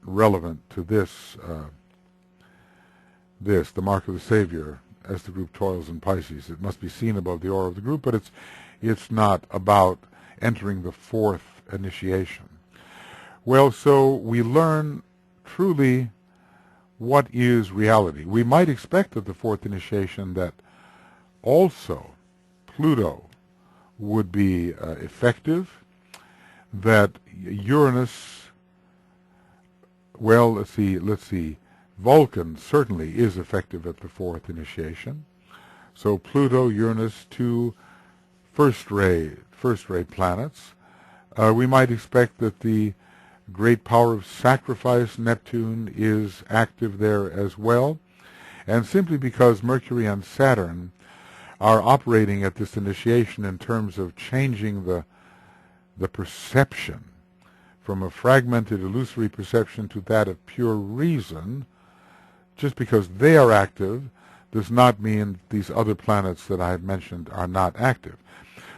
relevant to this, the mark of the Savior, as the group toils in Pisces. It must be seen above the aura of the group, but it's not about entering the fourth initiation. Well, so we learn truly what is reality. We might expect at the fourth initiation that also Pluto would be effective, that Uranus, well, let's see, Vulcan certainly is effective at the fourth initiation. So Pluto, Uranus, two first-ray planets. We might expect that the great power of sacrifice, Neptune, is active there as well. And simply because Mercury and Saturn are operating at this initiation in terms of changing the perception from a fragmented, illusory perception to that of pure reason, just because they are active does not mean these other planets that I have mentioned are not active.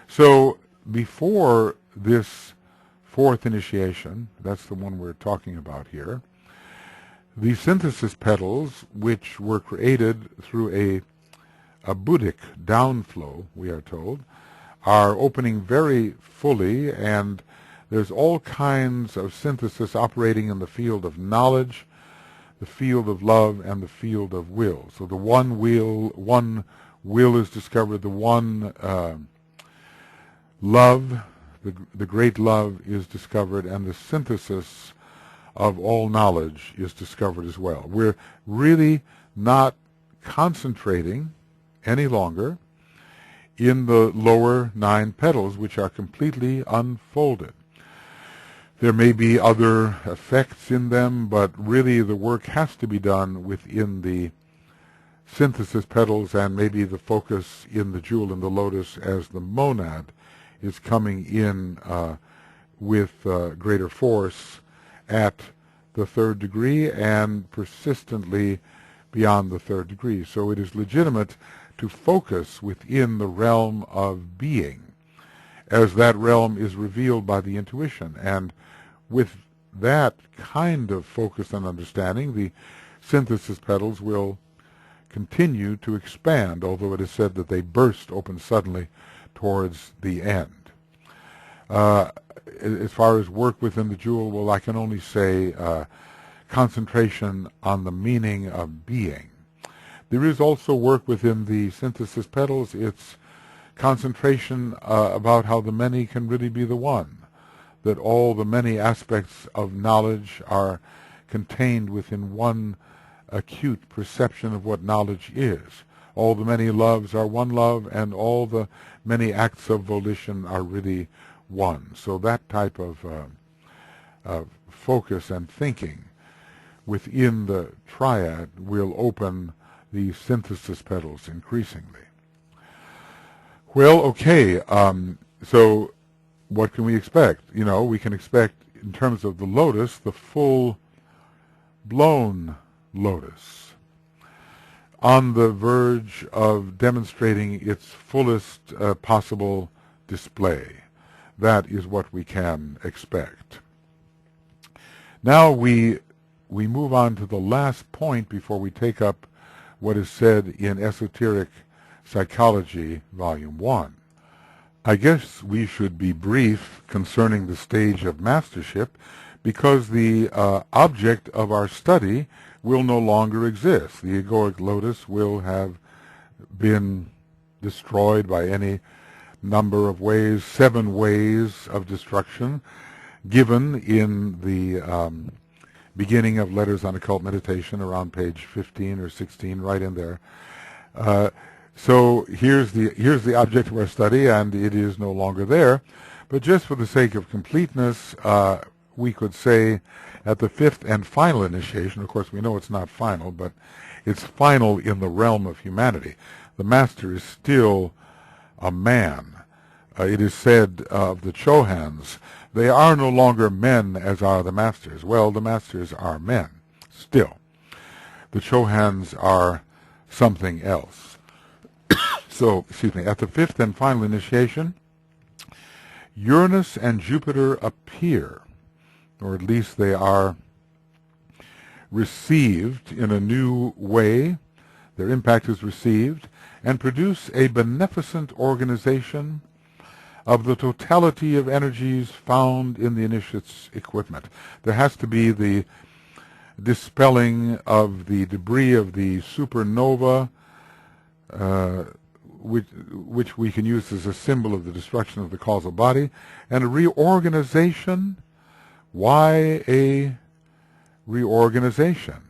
So before this fourth initiation, that's the one we're talking about here, the synthesis petals, which were created through a Buddhic downflow, we are told, are opening very fully, and there's all kinds of synthesis operating in the field of knowledge, the field of love, and the field of will. So the one will is discovered, the one love, the great love is discovered, and the synthesis of all knowledge is discovered as well. We're really not concentrating any longer in the lower 9 petals, which are completely unfolded. There may be other effects in them, but really the work has to be done within the synthesis petals, and maybe the focus in the jewel in the lotus as the monad is coming in with greater force at the 3rd degree and persistently beyond the 3rd degree. So it is legitimate to focus within the realm of being, as that realm is revealed by the intuition. And with that kind of focus and understanding, the synthesis petals will continue to expand, although it is said that they burst open suddenly towards the end. As far as work within the jewel, well, I can only say concentration on the meaning of being. There is also work within the synthesis petals. It's concentration about how the many can really be the one, that all the many aspects of knowledge are contained within one acute perception of what knowledge is. All the many loves are one love, and all the many acts of volition are really one. So that type of focus and thinking within the triad will open the synthesis petals increasingly. Well, okay, so what can we expect? You know, we can expect, in terms of the lotus, the full-blown lotus, on the verge of demonstrating its fullest possible display. That is what we can expect. Now we move on to the last point before we take up what is said in Esoteric Psychology Vol I. I guess we should be brief concerning the stage of mastership, because the object of our study will no longer exist. The Egoic Lotus will have been destroyed by any number of ways, 7 ways of destruction, given in the beginning of Letters on Occult Meditation, around page 15 or 16, right in there. So here's the object of our study, and it is no longer there. But just for the sake of completeness, we could say at the 5th and final initiation, of course we know it's not final, but it's final in the realm of humanity. The master is still a man. It is said of the Chohans, they are no longer men as are the masters. Well, the masters are men still. The Chohans are something else. So, excuse me, at the 5th and final initiation, Uranus and Jupiter appear, or at least they are received in a new way. Their impact is received, and produce a beneficent organization of the totality of energies found in the initiate's equipment. There has to be the dispelling of the debris of the supernova, which we can use as a symbol of the destruction of the causal body, and a reorganization. Why a reorganization?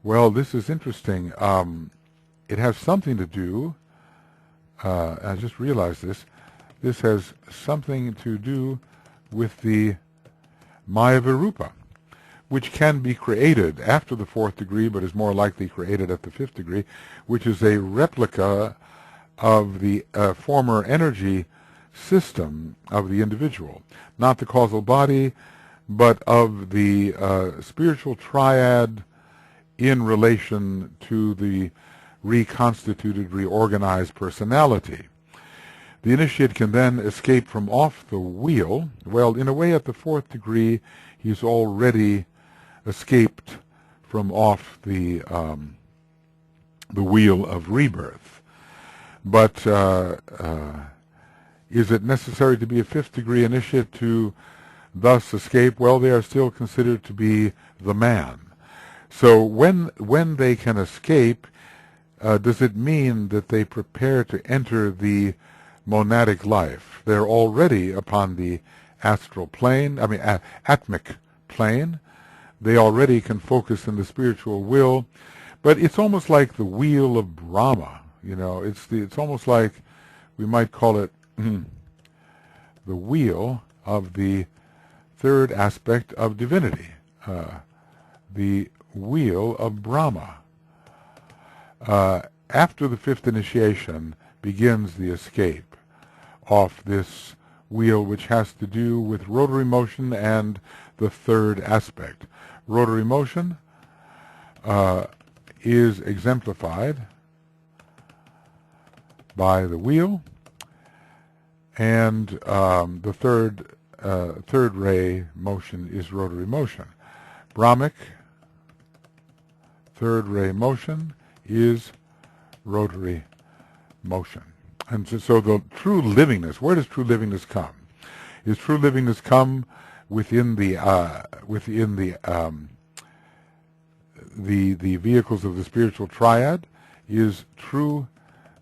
Well, this is interesting. It has something to do, I just realized this, this has something to do with the Maya Virupa, which can be created after the 4th degree, but is more likely created at the 5th degree, which is a replica of the former energy system of the individual, not the causal body, but of the spiritual triad in relation to the reconstituted, reorganized personality. The initiate can then escape from off the wheel. Well, in a way, at the 4th degree, he's already escaped from off the wheel of rebirth. But is it necessary to be a 5th degree initiate to thus escape? Well, they are still considered to be the man. So when they can escape, does it mean that they prepare to enter the monadic life? They're already upon the astral plane, atmic plane. They already can focus in the spiritual will, but it's almost like the wheel of Brahma. You know, it's almost like we might call it the wheel of the 3rd aspect of divinity, the wheel of Brahma. After the 5th initiation begins the escape off this wheel, which has to do with rotary motion and the 3rd aspect. Rotary motion is exemplified by the wheel, and the 3rd third ray motion is rotary motion. Brahmic third ray motion is rotary motion. And so the true livingness, where does true livingness come? Is true livingness come within the vehicles of the spiritual triad? Is true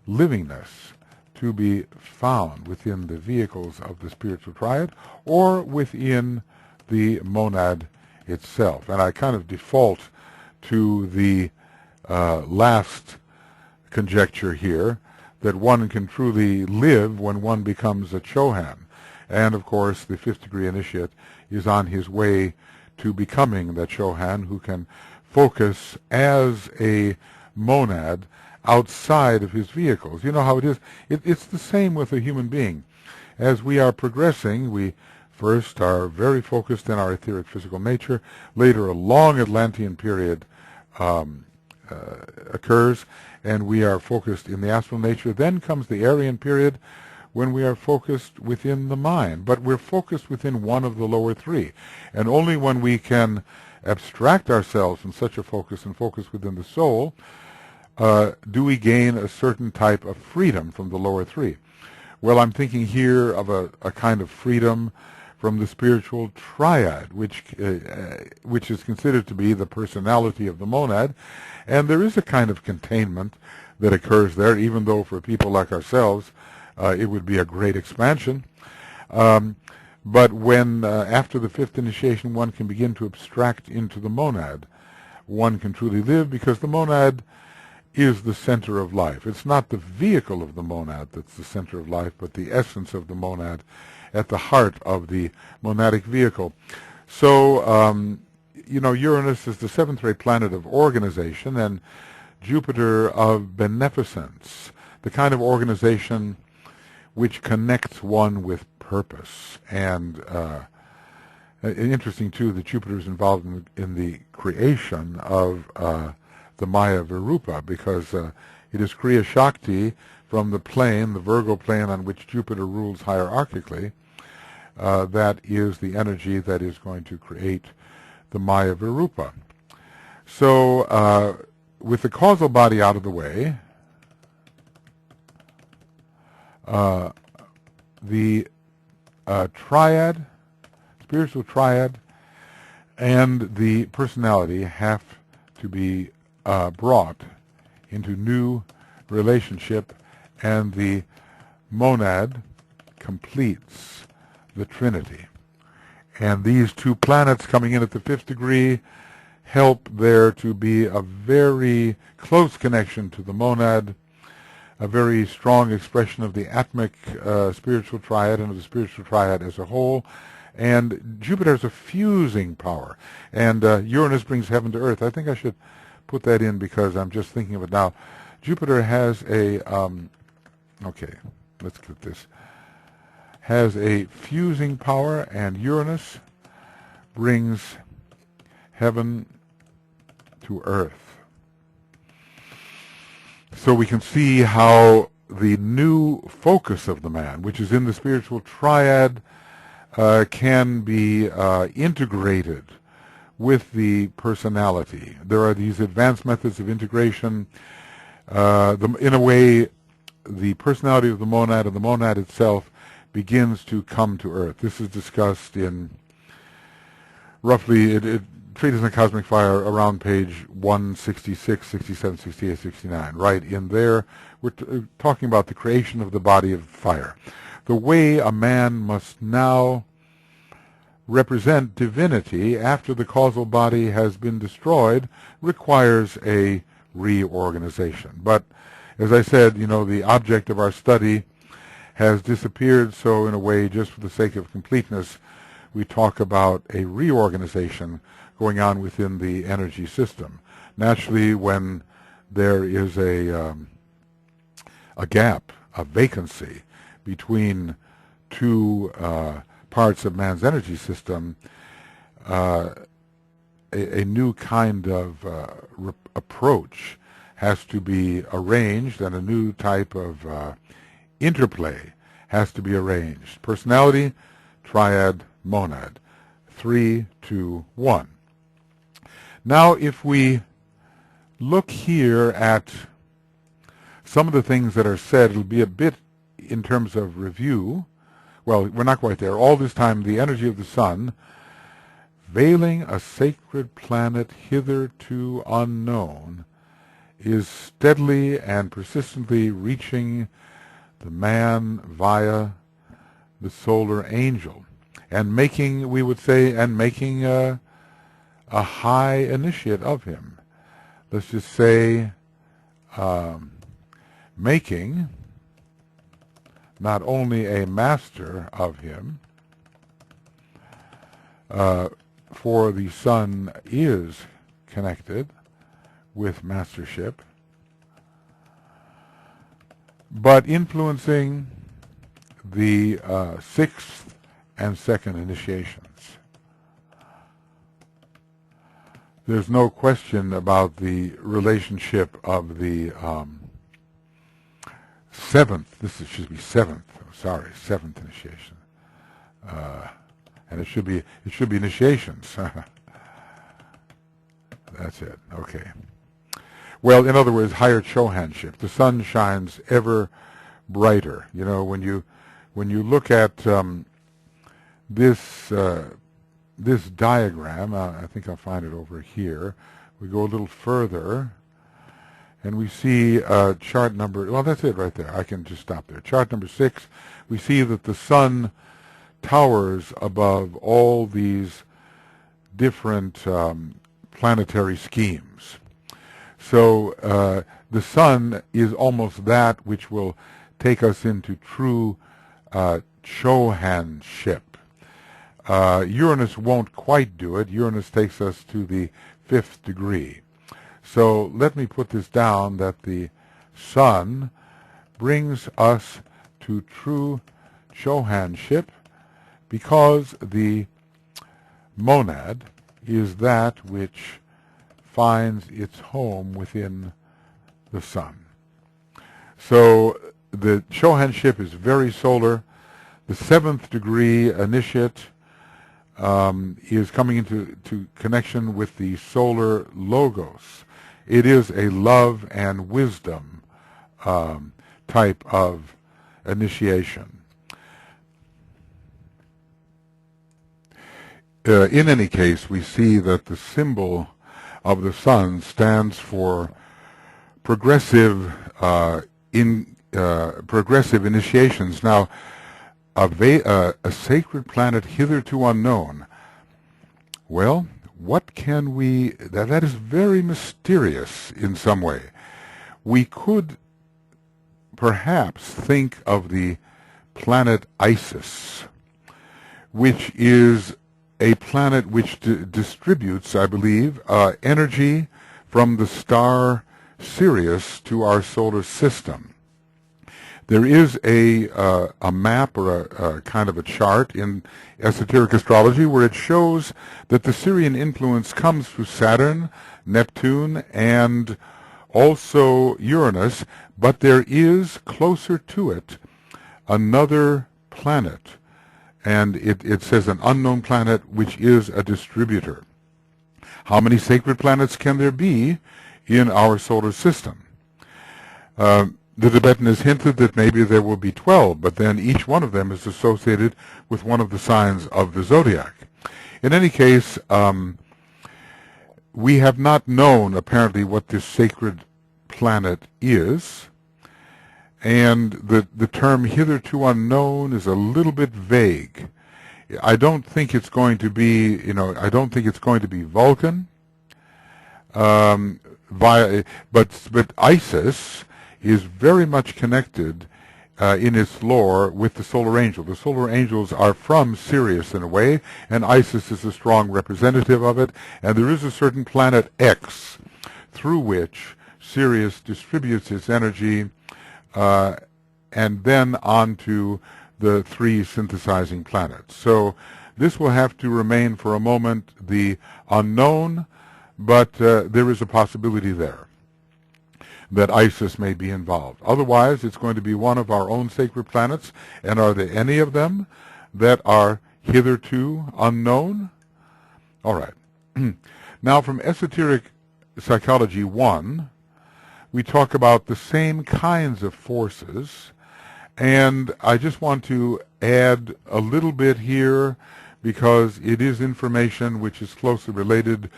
livingness to be found within the vehicles of the spiritual triad or within the monad itself? And I kind of default to the last conjecture here, that one can truly live when one becomes a Chohan. And of course the fifth degree initiate is on his way to becoming that Chohan who can focus as a monad outside of his vehicles. You know how it is. It's the same with a human being. As we are progressing, we first are very focused in our etheric physical nature. Later, a long Atlantean period occurs, and we are focused in the astral nature. Then comes the Aryan period, when we are focused within the mind. But we're focused within one of the lower three. And only when we can abstract ourselves from such a focus and focus within the soul do we gain a certain type of freedom from the lower three. Well, I'm thinking here of a kind of freedom from the spiritual triad, which is considered to be the personality of the monad. And there is a kind of containment that occurs there, even though for people like ourselves it would be a great expansion. But when, after the fifth initiation, one can begin to abstract into the monad, one can truly live, because the monad is the center of life. It's not the vehicle of the monad that's the center of life, but the essence of the monad at the heart of the monadic vehicle. So, Uranus is the seventh ray planet of organization, and Jupiter of beneficence, the kind of organization which connects one with purpose. And interesting, too, that Jupiter is involved in the creation of the Maya Virupa, because it is Kriya Shakti from the plane, the Virgo plane on which Jupiter rules hierarchically, that is the energy that is going to create the Maya Virupa. So with the causal body out of the way, the triad, spiritual triad, and the personality have to be brought into new relationship, and the monad completes the Trinity. And these two planets coming in at the fifth degree help there to be a very close connection to the monad, a very strong expression of the atmic spiritual triad and of the spiritual triad as a whole. And Jupiter has a fusing power. And Uranus brings heaven to earth. I think I should put that in because I'm just thinking of it now. Jupiter has a, okay, let's get this, has a fusing power, and Uranus brings heaven to earth. So we can see how the new focus of the man, which is in the spiritual triad, can be integrated with the personality. There are these advanced methods of integration. In a way, the personality of the monad and the monad itself begins to come to earth. This is discussed in roughly Treatise on Cosmic Fire around page 166, 67, 68, 69. Right in there, we're talking about the creation of the body of fire. The way a man must now represent divinity after the causal body has been destroyed requires a reorganization. But as I said, the object of our study has disappeared, so in a way, just for the sake of completeness, we talk about a reorganization going on within the energy system. Naturally, when there is a gap, a vacancy between two parts of man's energy system, a new kind of approach has to be arranged, and a new type of interplay has to be arranged. Personality, triad, monad. 3, 2, 1. Now, if we look here at some of the things that are said, it'll be a bit in terms of review. Well, we're not quite there. All this time, the energy of the sun, veiling a sacred planet hitherto unknown, is steadily and persistently reaching the man via the solar angel, and making, we would say, and making a high initiate of him. Let's just say, making not only a master of him, for the sun is connected with mastership, but influencing the sixth and second initiations. There's no question about the relationship of the seventh. This should be seventh. Sorry, seventh initiation, and it should be initiations. That's it. Okay. Well, in other words, higher chohanship. The sun shines ever brighter. You know, when you look at this diagram, I think I'll find it over here. We go a little further, and we see chart number. Well, that's it right there. I can just stop there. Chart number 6. We see that the sun towers above all these different planetary schemes. So the sun is almost that which will take us into true chohanship. Uranus won't quite do it. Uranus takes us to the 5th degree. So let me put this down, that the sun brings us to true chohanship, because the monad is that which finds its home within the sun. So the chohanship is very solar. The 7th degree initiate is coming into connection with the solar logos. It is a love and wisdom type of initiation. In any case, we see that the symbol of the sun stands for progressive progressive initiations. Now, a sacred planet hitherto unknown. Well, what can we... That is very mysterious in some way. We could perhaps think of the planet Isis, which is a planet which distributes, I believe, energy from the star Sirius to our solar system. There is a map, or a kind of a chart in Esoteric Astrology, where it shows that the Sirian influence comes through Saturn, Neptune, and also Uranus, but there is closer to it another planet, and it says an unknown planet which is a distributor. How many sacred planets can there be in our solar system? The Tibetan has hinted that maybe there will be 12, but then each one of them is associated with one of the signs of the zodiac. In any case, we have not known, apparently, what this sacred planet is, and the term hitherto unknown is a little bit vague. I don't think it's going to be, I don't think it's going to be Vulcan, but Isis is very much connected in its lore with the solar angel. The solar angels are from Sirius in a way, and Isis is a strong representative of it, and there is a certain planet X through which Sirius distributes its energy and then onto the 3 synthesizing planets. So this will have to remain for a moment the unknown, but there is a possibility there that Isis may be involved. Otherwise, it's going to be one of our own sacred planets. And are there any of them that are hitherto unknown? All right. Now from Esoteric Psychology 1, we talk about the same kinds of forces, and I just want to add a little bit here because it is information which is closely related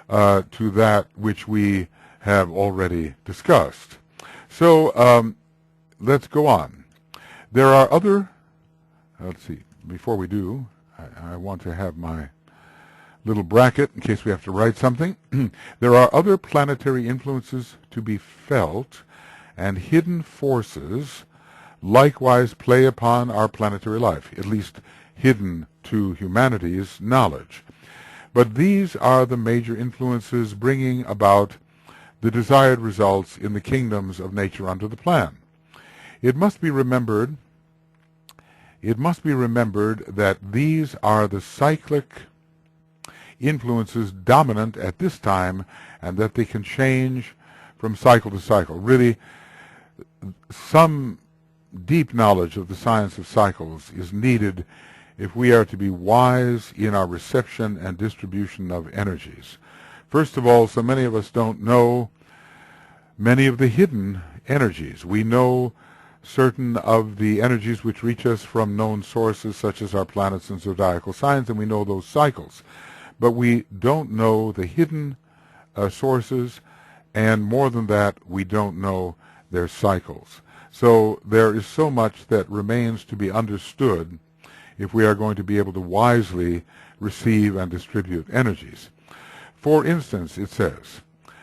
to that which we have already discussed. So let's go on. There are other, let's see, before we do, I want to have my little bracket in case we have to write something. There are other planetary influences to be felt, and hidden forces likewise play upon our planetary life, at least hidden to humanity's knowledge. But these are the major influences bringing about the desired results in the kingdoms of nature under the plan. It must be remembered that these are the cyclic influences dominant at this time, and that they can change from cycle to cycle. Really, some deep knowledge of the science of cycles is needed if we are to be wise in our reception and distribution of energies. First of all, so many of us don't know many of the hidden energies. We know certain of the energies which reach us from known sources, such as our planets and zodiacal signs, and we know those cycles. But we don't know the hidden sources, and more than that, we don't know their cycles. So there is so much that remains to be understood if we are going to be able to wisely receive and distribute energies. For instance, it says,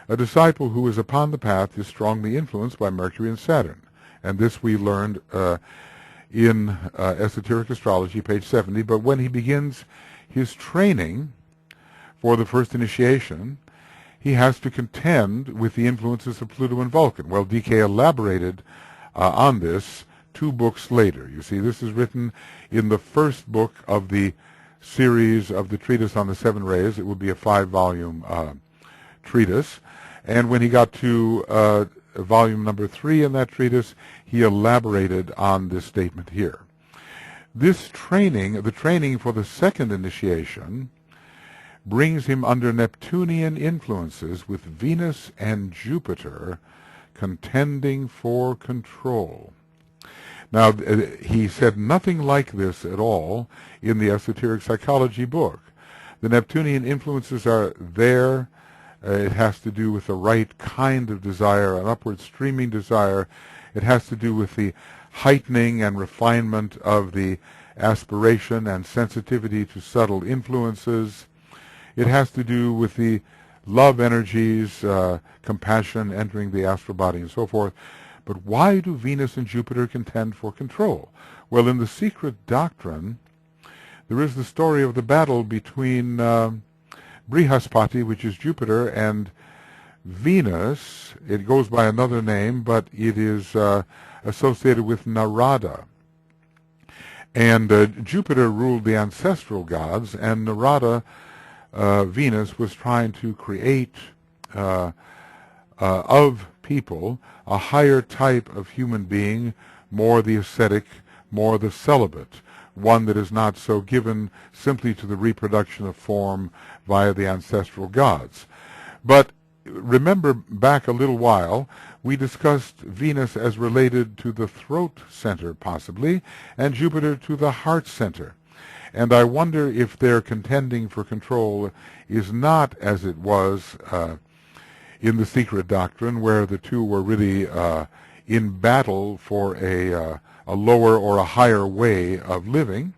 a disciple who is upon the path is strongly influenced by Mercury and Saturn. And this we learned in Esoteric Astrology, page 70. But when he begins his training for the first initiation, he has to contend with the influences of Pluto and Vulcan. Well, DK elaborated on this 2 books later. You see, this is written in the first book of the series of the Treatise on the 7 Rays. It would be a 5-volume treatise. And when he got to volume number 3 in that treatise, he elaborated on this statement here. This training, the training for the second initiation, brings him under Neptunian influences with Venus and Jupiter contending for control. Now, he said nothing like this at all in the Esoteric Psychology book. The Neptunian influences are there. It has to do with the right kind of desire, an upward streaming desire. It has to do with the heightening and refinement of the aspiration and sensitivity to subtle influences. It has to do with the love energies, compassion entering the astral body and so forth. But why do Venus and Jupiter contend for control? Well, in the secret doctrine, there is the story of the battle between Brihaspati, which is Jupiter, and Venus. It goes by another name, but it is associated with Narada. And Jupiter ruled the ancestral gods, and Narada, Venus, was trying to create of people a higher type of human being, more the ascetic, more the celibate, one that is not so given simply to the reproduction of form via the ancestral gods. But remember back a little while, we discussed Venus as related to the throat center, possibly, and Jupiter to the heart center. And I wonder if their contending for control is not as it was in the secret doctrine, where the two were really in battle for a lower or a higher way of living.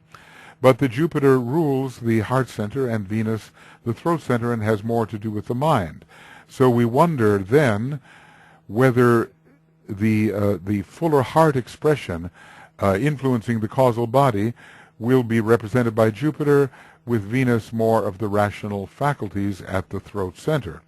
But the Jupiter rules the heart center and Venus the throat center and has more to do with the mind. So we wonder then whether the fuller heart expression influencing the causal body will be represented by Jupiter, with Venus more of the rational faculties at the throat center,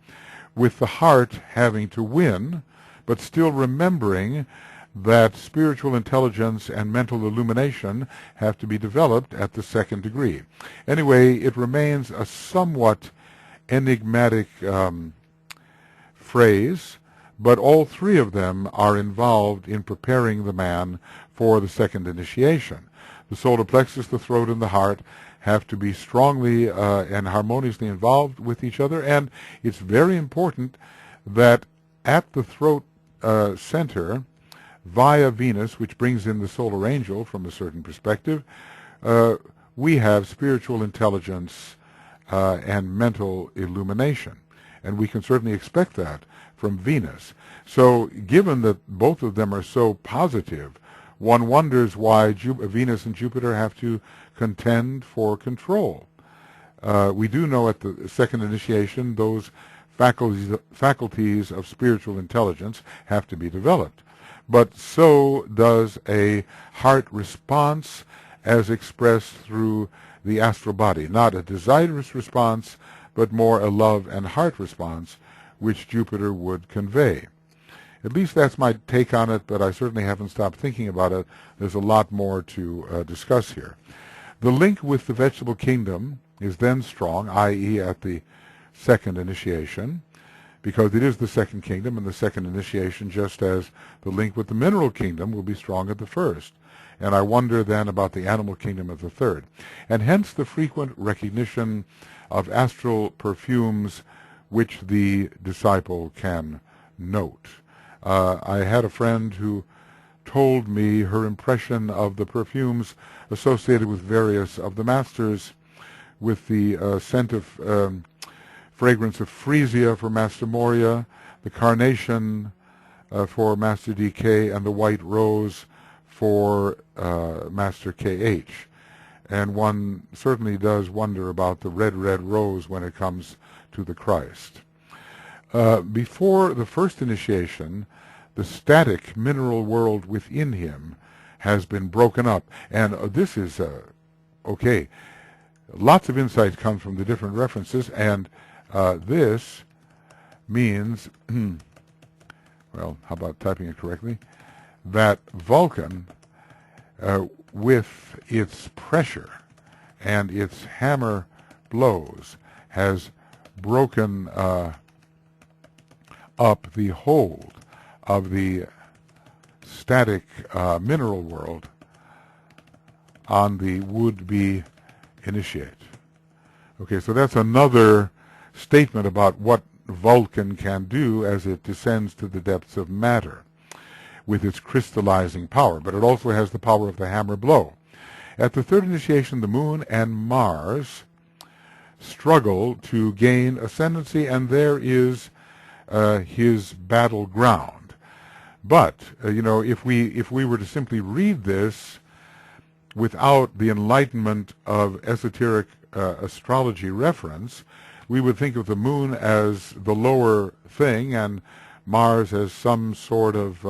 with the heart having to win, but still remembering that spiritual intelligence and mental illumination have to be developed at the second degree. Anyway, it remains a somewhat enigmatic phrase, but all 3 of them are involved in preparing the man for the second initiation. The solar plexus, the throat, and the heart have to be strongly and harmoniously involved with each other, and it's very important that at the throat center, via Venus, which brings in the solar angel from a certain perspective, we have spiritual intelligence and mental illumination. And we can certainly expect that from Venus. So given that both of them are so positive, one wonders why Venus and Jupiter have to contend for control. We do know at the second initiation those faculties of spiritual intelligence have to be developed. But so does a heart response as expressed through the astral body. Not a desirous response, but more a love and heart response, which Jupiter would convey. At least that's my take on it, but I certainly haven't stopped thinking about it. There's a lot more to discuss here. The link with the vegetable kingdom is then strong, i.e. at the second initiation, because it is the second kingdom and the second initiation, just as the link with the mineral kingdom will be strong at the first. And I wonder then about the animal kingdom at the third. And hence the frequent recognition of astral perfumes which the disciple can note. I had a friend who told me her impression of the perfumes associated with various of the masters, with the scent of fragrance of freesia for Master Morya, the carnation for Master DK, and the white rose for Master KH. And one certainly does wonder about the red rose when it comes to the Christ. Before the first initiation, the static mineral world within him has been broken up. And this is, okay, lots of insight comes from the different references, and this means, well, how about typing it correctly, that Vulcan, with its pressure and its hammer blows, has broken up the hold of the static mineral world on the would-be initiate. Okay, so that's another statement about what Vulcan can do as it descends to the depths of matter with its crystallizing power, but it also has the power of the hammer blow. At the third initiation, the Moon and Mars struggle to gain ascendancy, and there is his battleground. But you know, if we were to simply read this without the enlightenment of esoteric astrology reference, we would think of the Moon as the lower thing and Mars as some sort of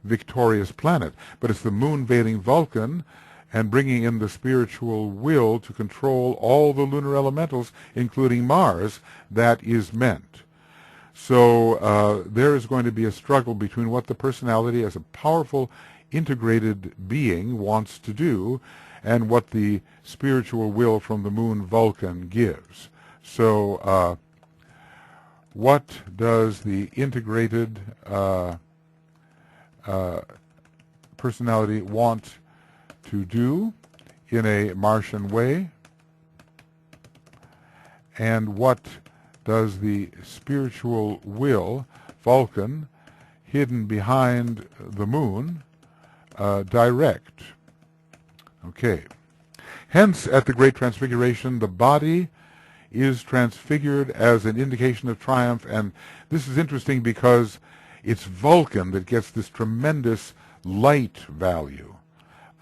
victorious planet. But it's the Moon veiling Vulcan and bringing in the spiritual will to control all the lunar elementals, including Mars, that is meant. So there is going to be a struggle between what the personality as a powerful, integrated being wants to do and what the spiritual will from the Moon Vulcan gives. So what does the integrated personality want to do in a Martian way? And what does the spiritual will, Vulcan, hidden behind the Moon, direct? Okay. Hence, at the Great Transfiguration, the body is transfigured as an indication of triumph, and this is interesting because it's Vulcan that gets this tremendous light value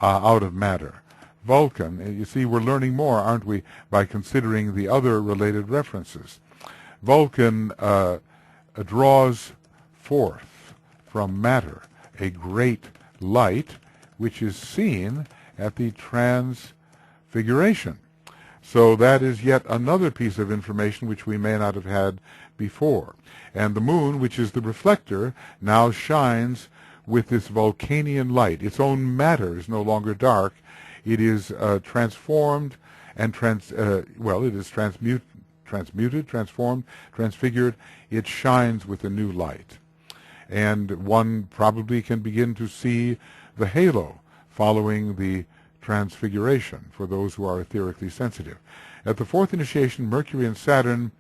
out of matter. Vulcan, you see, we're learning more, aren't we, by considering the other related references. Vulcan draws forth from matter a great light, which is seen at the Transfiguration. So that is yet another piece of information which we may not have had before. And the Moon, which is the reflector, now shines with this Vulcanian light. Its own matter is no longer dark. It is transformed and it is transmuted, transformed, transfigured. It shines with a new light. And one probably can begin to see the halo following the transfiguration for those who are etherically sensitive. At the fourth initiation, Mercury and Saturn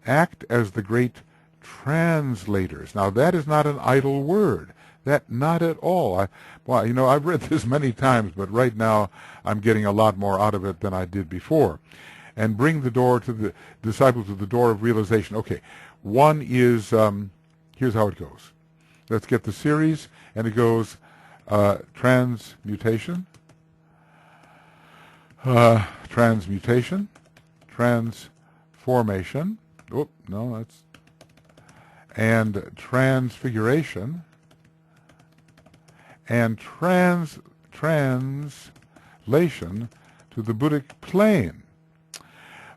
act as the great translators. Now, that is not an idle word. That not at all. I've read this many times, but right now I'm getting a lot more out of it than I did before. And bring the door to the disciple to the door of realization. Okay, one is, here's how it goes. Let's get the series, and it goes transmutation, transmutation, transformation. Oh, no, that's... And transfiguration, and translation to the Buddhic plane,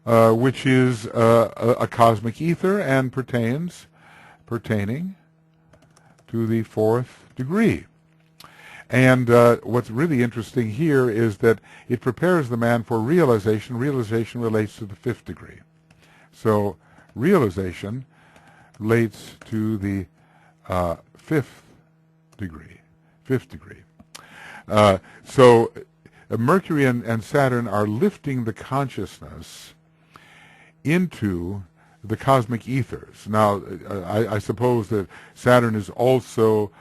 which is a cosmic ether and pertaining to the fourth degree. And what's really interesting here is that it prepares the man for realization. Realization relates to the fifth degree. So realization relates to the fifth degree. So Mercury and Saturn are lifting the consciousness into the cosmic ethers. Now, I suppose that Saturn is also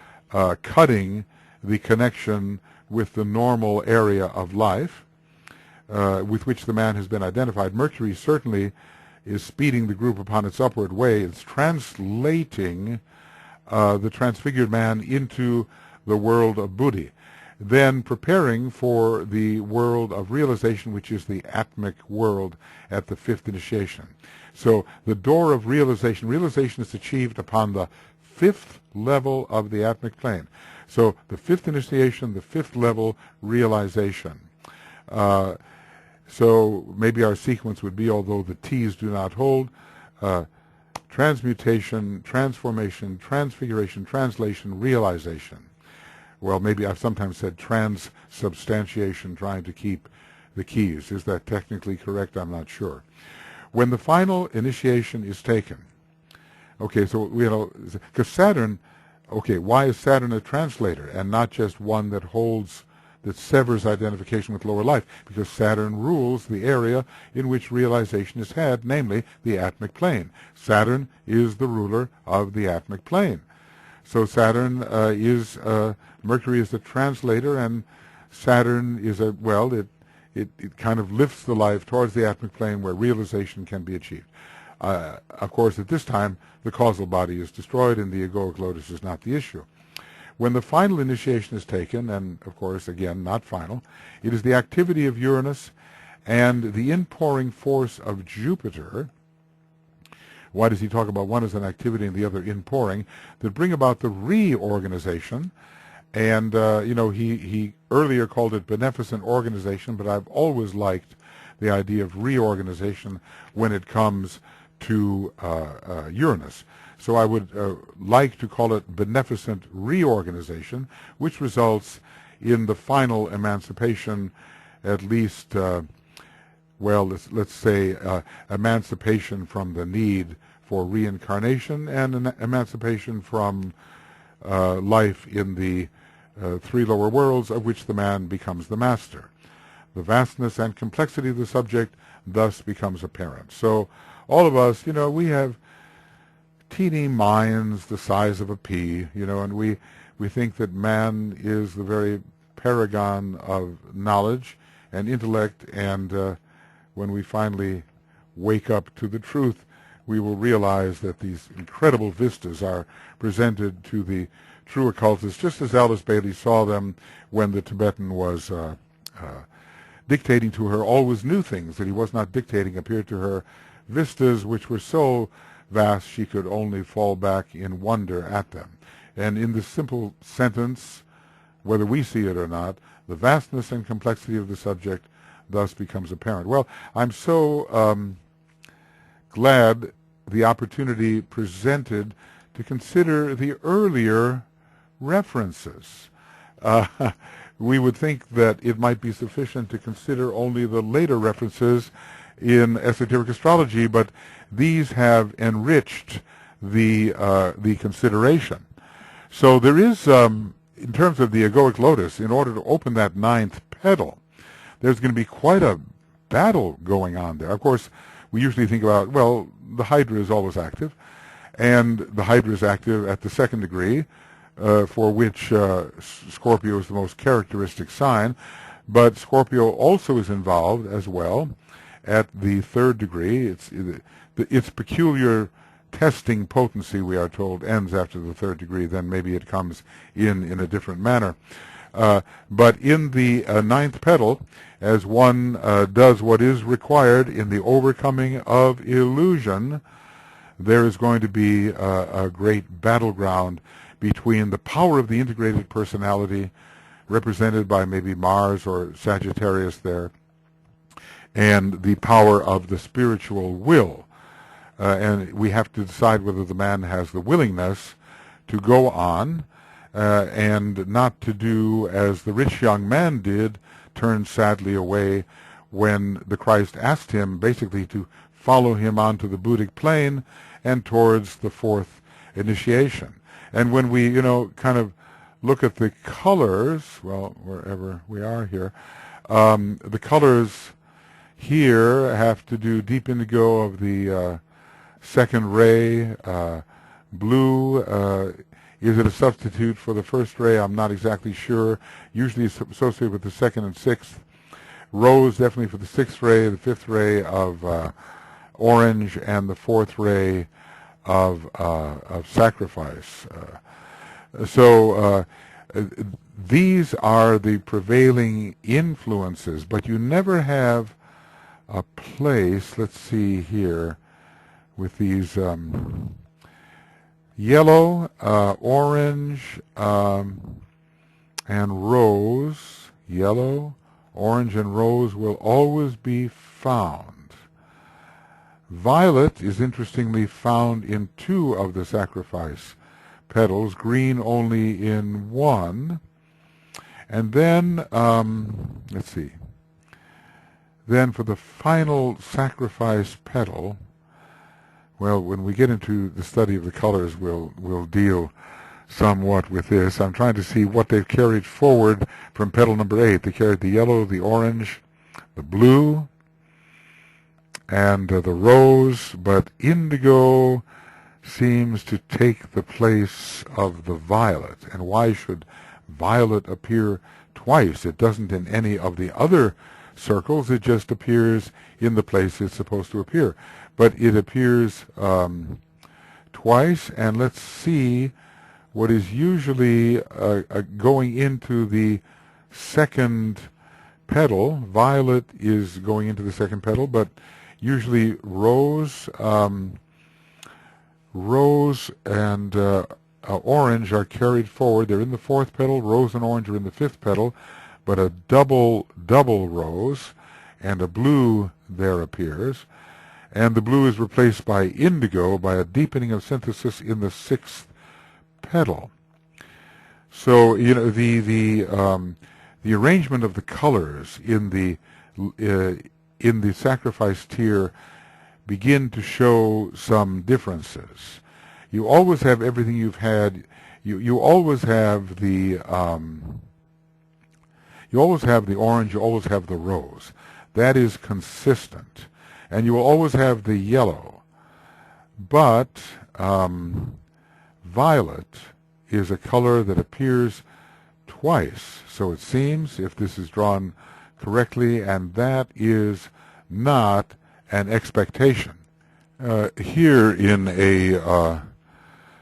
cutting the connection with the normal area of life with which the man has been identified. Mercury certainly is speeding the group upon its upward way. It's translating the transfigured man into the world of Buddhi, then preparing for the world of realization, which is the Atmic world at the fifth initiation. So the door of realization is achieved upon the fifth level of the Atmic plane. So the fifth initiation, the fifth level realization. So maybe our sequence would be, although the T's do not hold, transmutation, transformation, transfiguration, translation, realization. Well, maybe I've sometimes said transubstantiation, trying to keep the keys. Is that technically correct? I'm not sure. When the final initiation is taken, okay, so, because Saturn, okay, why is Saturn a translator and not just one that severs identification with lower life? Because Saturn rules the area in which realization is had, namely the Atmic plane. Saturn is the ruler of the Atmic plane. So Saturn Mercury is the translator, and Saturn is it kind of lifts the life towards the Atmic plane where realization can be achieved. Of course, at this time, the causal body is destroyed, and the Egoic Lotus is not the issue. When the final initiation is taken, and of course, again, not final, it is the activity of Uranus and the inpouring force of Jupiter. Why does he talk about one as an activity and the other inpouring? That bring about the reorganization. And, he earlier called it beneficent organization, but I've always liked the idea of reorganization when it comes to Uranus. So I would like to call it beneficent reorganization, which results in the final emancipation, at least, let's say emancipation from the need for reincarnation and an emancipation from life in the three lower worlds, of which the man becomes the master. The vastness and complexity of the subject thus becomes apparent. So all of us, we have teeny minds the size of a pea, and we think that man is the very paragon of knowledge and intellect, and when we finally wake up to the truth, we will realize that these incredible vistas are presented to the true occultists, just as Alice Bailey saw them when the Tibetan was dictating to her always new things that he was not dictating appeared to her, vistas which were so vast she could only fall back in wonder at them. And in this simple sentence, whether we see it or not, the vastness and complexity of the subject thus becomes apparent. Well, I'm so glad the opportunity presented to consider the earlier references. We would think that it might be sufficient to consider only the later references in esoteric astrology, but these have enriched the consideration. So there is, in terms of the Egoic Lotus, in order to open that ninth petal, there's going to be quite a battle going on there. Of course, we usually think about, well, the Hydra is always active, and the Hydra is active at the second degree, for which Scorpio is the most characteristic sign, but Scorpio also is involved as well at the third degree. Its peculiar testing potency, we are told, ends after the third degree. Then maybe it comes in a different manner. But in the ninth petal, as one does what is required in the overcoming of illusion, there is going to be a great battleground between the power of the integrated personality, represented by maybe Mars or Sagittarius there, and the power of the spiritual will. And we have to decide whether the man has the willingness to go on and not to do as the rich young man did, turn sadly away when the Christ asked him basically to follow him onto the Buddhic plane and towards the fourth initiation. And when we, kind of look at the colors, well, wherever we are here, the colors here have to do deep indigo of the second ray. Blue, is it a substitute for the first ray? I'm not exactly sure. Usually it's associated with the second and sixth. Rose definitely for the sixth ray, the fifth ray of orange, and the fourth ray of sacrifice. So these are the prevailing influences, but you never have a place, let's see here, with these yellow, orange, and rose. Yellow, orange, and rose will always be found. Violet is interestingly found in 2 of the sacrifice petals, green only in 1. And then, let's see, then for the final sacrifice petal, well, when we get into the study of the colors, we'll deal somewhat with this. I'm trying to see what they've carried forward from petal number 8. They carried the yellow, the orange, the blue, and the rose, but indigo seems to take the place of the violet. And why should violet appear twice? It doesn't in any of the other circles. It just appears in the place it's supposed to appear. But it appears twice, and let's see what is usually going into the second petal. Violet is going into the second petal, but usually rose and orange are carried forward. They're in the fourth petal. Rose and orange are in the fifth petal, but a double rose and a blue there appears. And the blue is replaced by indigo by a deepening of synthesis in the sixth petal. So the arrangement of the colors in the sacrifice tier begin to show some differences. You always have everything you've had. You always have the orange. You always have the rose. That is consistent. And you will always have the yellow. But violet is a color that appears twice. So it seems, if this is drawn correctly, and that is not an expectation. Here in a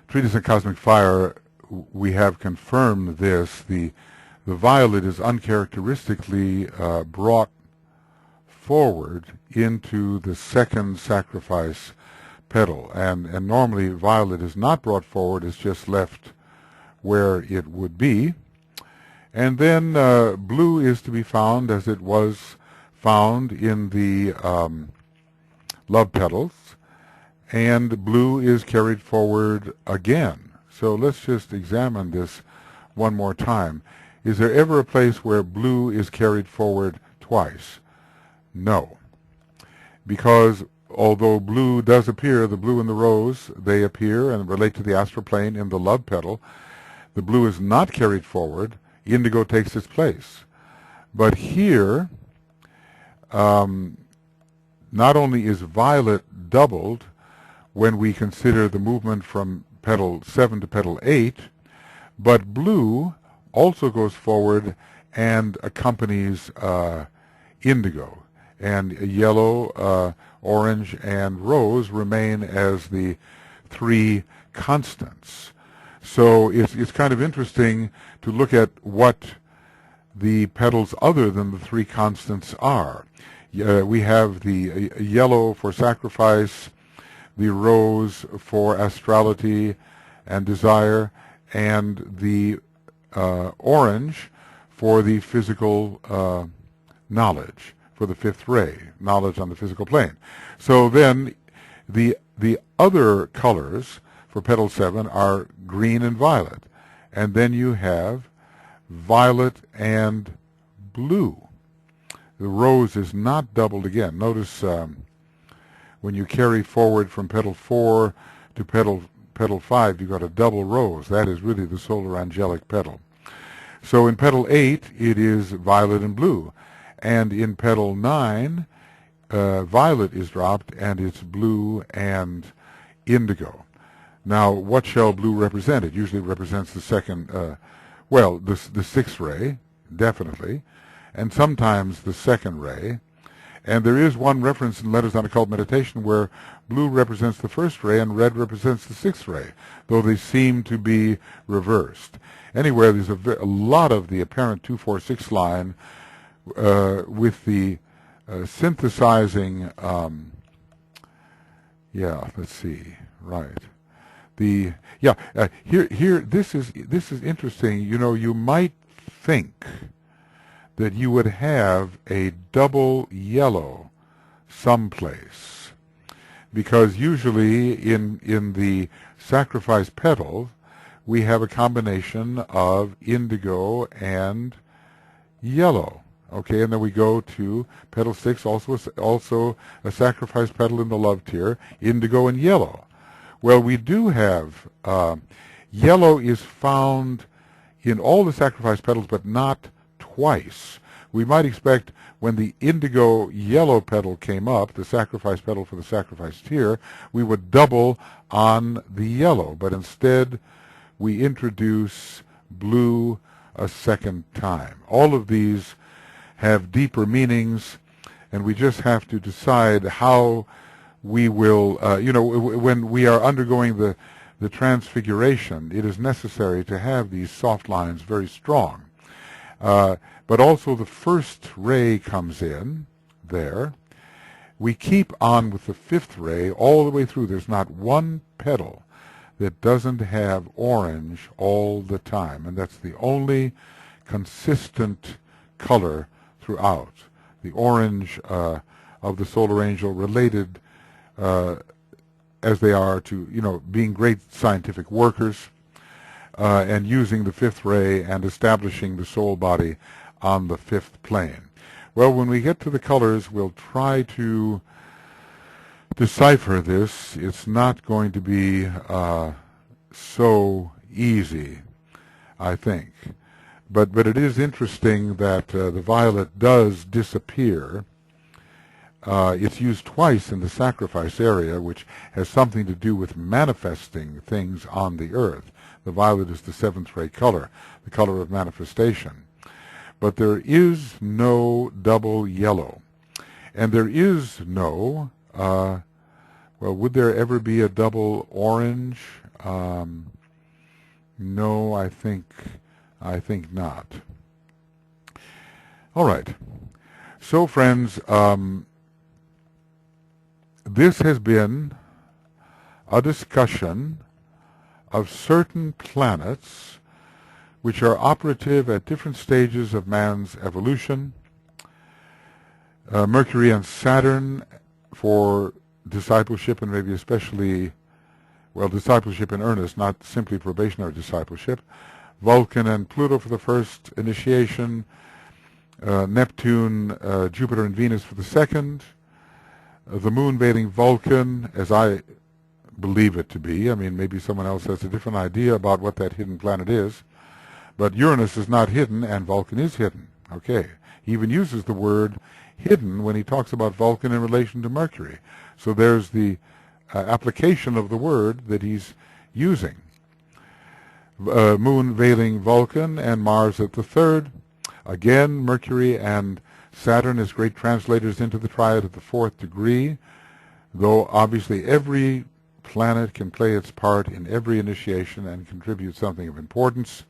Treatise on Cosmic Fire, we have confirmed this. The violet is uncharacteristically brought forward into the second sacrifice petal, and normally violet is not brought forward, it's just left where it would be. And then blue is to be found as it was found in the love petals, and blue is carried forward again. So let's just examine this one more time. Is there ever a place where blue is carried forward twice? No. Because although blue does appear, the blue and the rose, they appear and relate to the astral plane in the love petal. The blue is not carried forward. Indigo takes its place. But here, not only is violet doubled when we consider the movement from petal 7 to petal 8, but blue also goes forward and accompanies indigo. And yellow, orange, and rose remain as the three constants. So it's kind of interesting to look at what the petals other than the three constants are. We have the yellow for sacrifice, the rose for astrality and desire, and the orange for the physical knowledge, for the fifth ray, knowledge on the physical plane. So then the other colors for petal 7 are green and violet. And then you have violet and blue. The rose is not doubled again. Notice when you carry forward from petal 4 to petal 5, you've got a double rose. That is really the solar angelic petal. So in petal 8, it is violet and blue. And in petal 9, violet is dropped, and it's blue and indigo. Now, what shall blue represent? It usually represents the second, the sixth ray, definitely, and sometimes the second ray. And there is one reference in Letters on Occult Meditation where blue represents the first ray and red represents the sixth ray, though they seem to be reversed. Anyway, there's a lot of the apparent 2-4-6 line with the synthesizing, let's see, right. Here, this is interesting. You know, you might think that you would have a double yellow someplace, because usually in the sacrifice petal we have a combination of indigo and yellow. Okay, and then we go to petal 6, also a sacrifice petal in the love tier, indigo and yellow. Well, we do have yellow is found in all the sacrifice petals, but not twice. We might expect when the indigo yellow petal came up, the sacrifice petal for the sacrifice tier, we would double on the yellow, but instead we introduce blue a second time. All of these have deeper meanings, and we just have to decide how we will, when we are undergoing the transfiguration, it is necessary to have these soft lines very strong. But also the first ray comes in there. We keep on with the fifth ray all the way through. There's not one petal that doesn't have orange all the time, and that's the only consistent color throughout. The orange of the solar angel related as they are to, being great scientific workers and using the fifth ray and establishing the soul body on the fifth plane. Well, when we get to the colors, we'll try to decipher this. It's not going to be so easy, I think. But it is interesting that the violet does disappear. It's used twice in the sacrifice area, which has something to do with manifesting things on the earth. The violet is the seventh ray color, the color of manifestation. But there is no double yellow. And there is no, would there ever be a double orange? No, I think not. All right. So, friends, this has been a discussion of certain planets which are operative at different stages of man's evolution. Mercury and Saturn for discipleship, and maybe especially, discipleship in earnest, not simply probationary discipleship. Vulcan and Pluto for the first initiation. Neptune, Jupiter, and Venus for the second. The moon veiling Vulcan, as I believe it to be. I mean, maybe someone else has a different idea about what that hidden planet is. But Uranus is not hidden, and Vulcan is hidden. Okay. He even uses the word hidden when he talks about Vulcan in relation to Mercury. So there's the application of the word that he's using. Moon veiling Vulcan and Mars at the third. Again, Mercury and Saturn as great translators into the triad at the fourth degree, though obviously every planet can play its part in every initiation and contribute something of importance.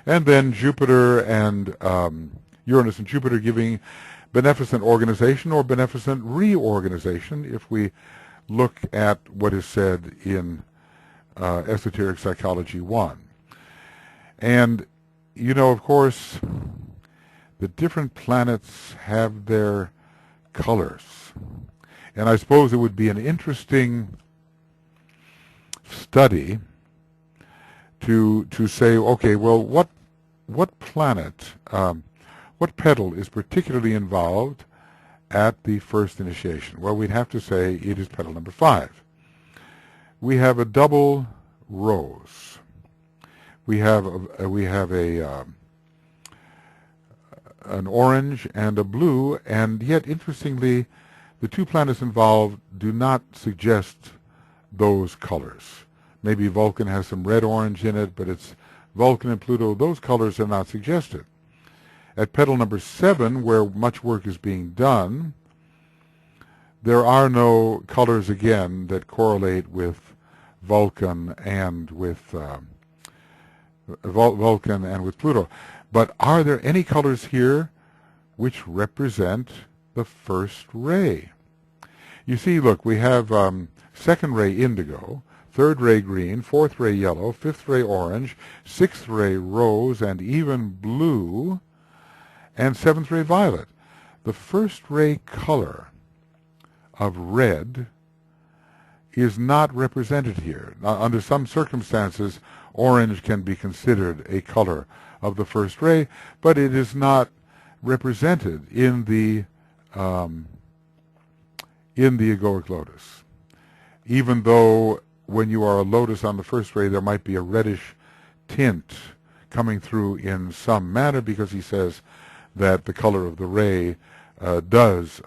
And then Jupiter and Uranus and Jupiter giving beneficent organization or beneficent reorganization if we look at what is said in Esoteric Psychology 1. And, you know, of course, the different planets have their colors. And I suppose it would be an interesting study to say, okay, well, what planet, what petal is particularly involved at the first initiation? Well, we'd have to say it is petal number 5. We have a double rose. We have an orange and a blue, and yet interestingly, the two planets involved do not suggest those colors. Maybe Vulcan has some red-orange in it, but it's Vulcan and Pluto. Those colors are not suggested. At petal number 7, where much work is being done, there are no colors again that correlate with Vulcan and with Pluto. But are there any colors here which represent the first ray? You see, look, we have second ray indigo, third ray green, fourth ray yellow, fifth ray orange, sixth ray rose, and even blue, and seventh ray violet. The first ray color of red is not represented here. Now, under some circumstances, orange can be considered a color of the first ray, but it is not represented in the Egoic Lotus. Even though when you are a lotus on the first ray, there might be a reddish tint coming through in some manner, because he says that the color of the ray does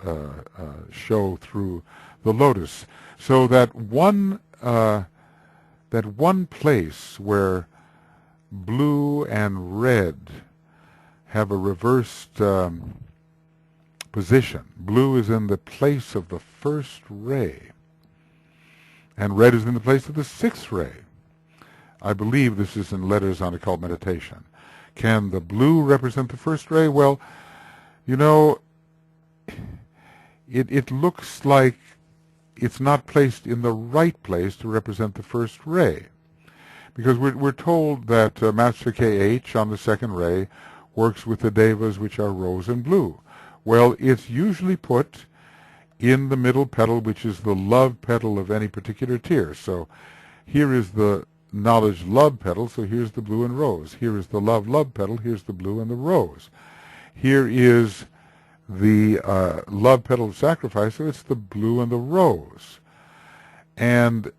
show through the lotus. So that one place where blue and red have a reversed position. Blue is in the place of the first ray, and red is in the place of the sixth ray. I believe this is in Letters on Occult Meditation. Can the blue represent the first ray? Well, you know, it looks like it's not placed in the right place to represent the first ray. Because we're told that Master KH on the second ray works with the devas which are rose and blue. Well, it's usually put in the middle petal, which is the love petal of any particular tier. So here is the knowledge love petal, so here's the blue and rose. Here is the love petal, here's the blue and the rose. Here is the love petal of sacrifice, so it's the blue and the rose. And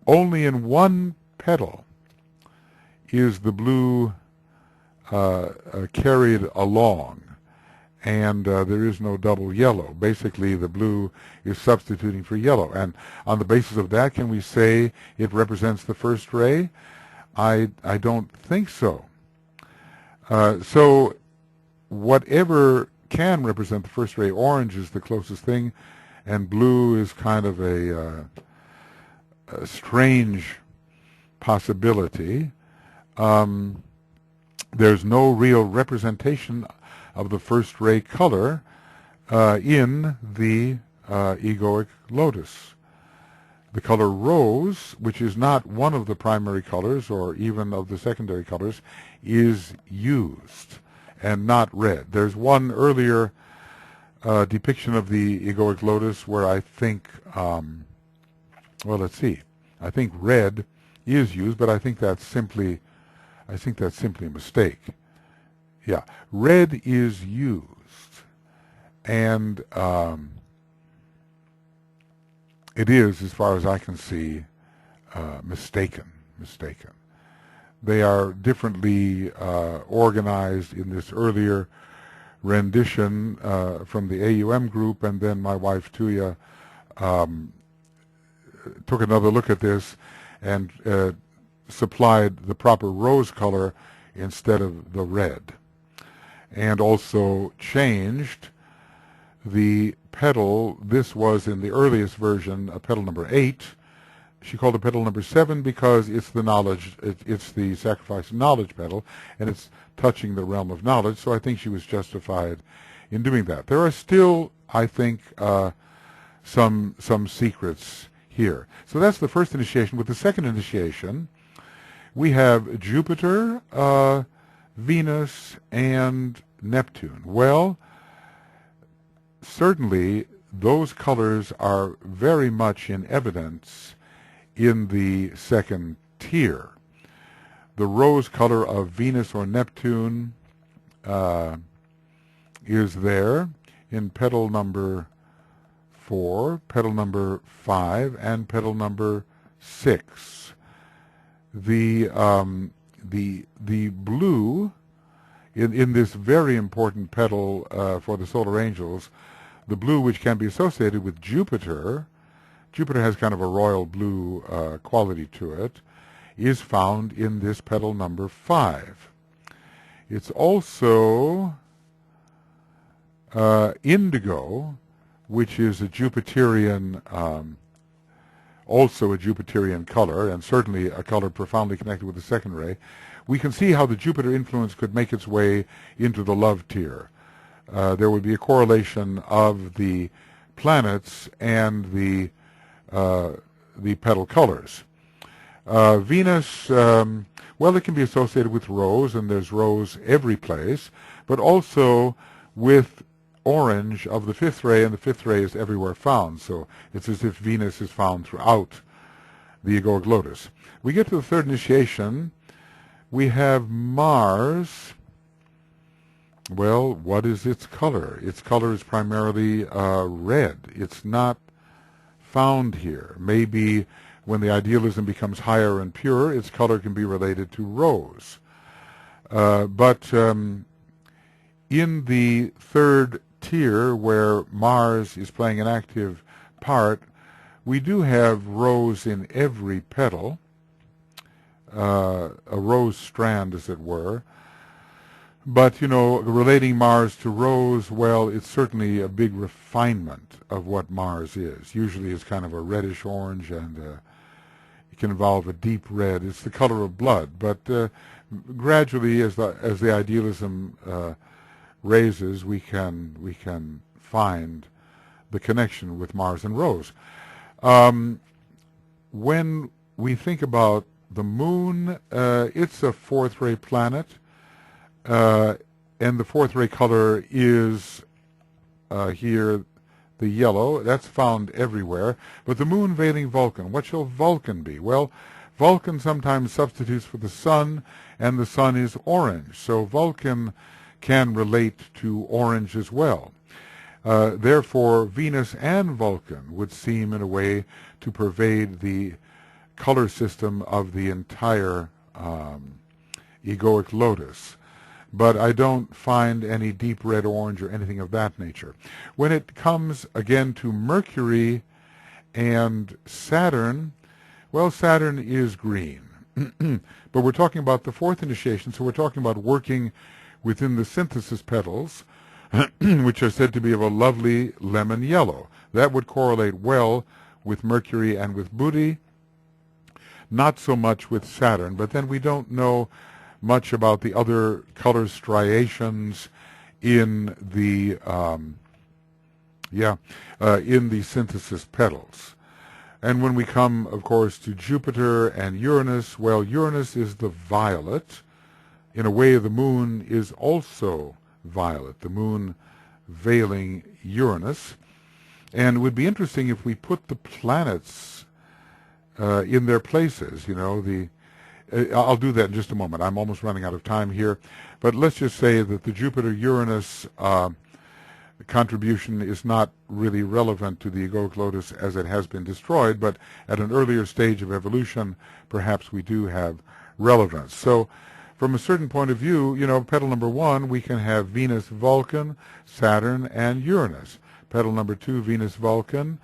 only in one petal is the blue carried along, and there is no double yellow. Basically, the blue is substituting for yellow. And on the basis of that, can we say it represents the first ray? I don't think so. So whatever can represent the first ray, orange is the closest thing, and blue is kind of a strange possibility. There's no real representation of the first ray color in the Egoic Lotus. The color rose, which is not one of the primary colors or even of the secondary colors, is used, and not red. There's one earlier depiction of the Egoic Lotus where I think, well, let's see, I think red is used, but I think that's simply a mistake. Yeah, red is used, and it is, as far as I can see, mistaken. They are differently organized in this earlier rendition from the AUM group, and then my wife Tuya took another look at this and supplied the proper rose color instead of the red, and also changed the petal. This was in the earliest version a petal number 8. She called it petal number 7 because it's the knowledge, it's the sacrifice of knowledge petal, and it's touching the realm of knowledge, so I think she was justified in doing that. There are still, I think, some secrets here. So that's the first initiation. With the second initiation, we have Jupiter, Venus, and Neptune. Well, certainly those colors are very much in evidence in the second tier. The rose color of Venus or Neptune is there in petal number 4, petal number 5, and petal number 6. The blue in this very important petal for the solar angels, the blue which can be associated with Jupiter. Jupiter has kind of a royal blue quality to it, is found in this petal number 5. It's also indigo, which is a Jupiterian, also a Jupiterian color, and certainly a color profoundly connected with the second ray. We can see how the Jupiter influence could make its way into the love tier. There would be a correlation of the planets and the petal colors. Venus, well, it can be associated with rose, and there's rose every place, but also with orange of the 5th ray, and the 5th ray is everywhere found, so it's as if Venus is found throughout the Egoic Lotus. We get to the third initiation. We have Mars. Well, what is its color? Its color is primarily red. It's not found here. Maybe when the idealism becomes higher and pure, its color can be related to rose. But in the third tier, where Mars is playing an active part, we do have rose in every petal, a rose strand, as it were. But, you know, relating Mars to rose, well, it's certainly a big refinement of what Mars is. Usually it's kind of a reddish orange, and it can involve a deep red. It's the color of blood. But gradually, as the idealism raises, we can find the connection with Mars and rose. When we think about the moon, it's a 4th ray planet. And the 4th ray color is here, the yellow. That's found everywhere. But the moon veiling Vulcan, what shall Vulcan be? Well, Vulcan sometimes substitutes for the sun, and the sun is orange. So Vulcan can relate to orange as well. Therefore, Venus and Vulcan would seem in a way to pervade the color system of the entire Egoic Lotus. But I don't find any deep red, orange, or anything of that nature. When it comes again to Mercury and Saturn, well, Saturn is green. But we're talking about the 4th initiation, so we're talking about working within the synthesis petals, which are said to be of a lovely lemon yellow. That would correlate well with Mercury and with Buddhi, not so much with Saturn. But then we don't know much about the other color striations in the in the synthesis petals. And when we come, of course, to Jupiter and Uranus, well, Uranus is the violet. In a way, the moon is also violet, the moon veiling Uranus. And it would be interesting if we put the planets in their places, you know, I'll do that in just a moment. I'm almost running out of time here. But let's just say that the Jupiter-Uranus contribution is not really relevant to the Egoic Lotus as it has been destroyed, but at an earlier stage of evolution, perhaps we do have relevance. So from a certain point of view, petal number 1, we can have Venus, Vulcan, Saturn, and Uranus. Petal number 2, Venus, Vulcan,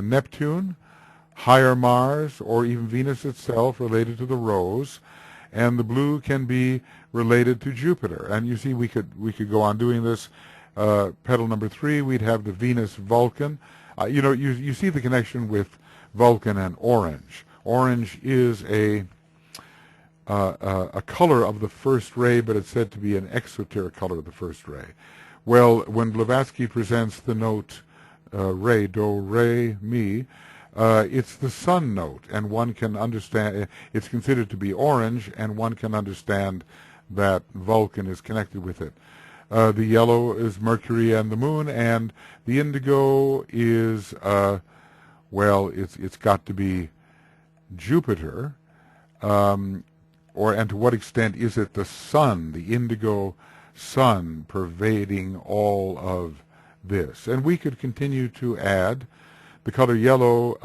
Neptune, higher Mars, or even Venus itself related to the rose, and the blue can be related to Jupiter. And you see, we could go on doing this. Petal number 3, we'd have the Venus, Vulcan. You see the connection with Vulcan and orange. Orange is a color of the first ray, but it's said to be an exoteric color of the first ray. Well, when Blavatsky presents the note re, do, re, mi, it's the sun note, and one can understand, it's considered to be orange, and one can understand that Vulcan is connected with it. The yellow is Mercury and the moon, and the indigo is, it's got to be Jupiter, and to what extent is it the sun, the indigo sun, pervading all of this? And we could continue to add. The color yellow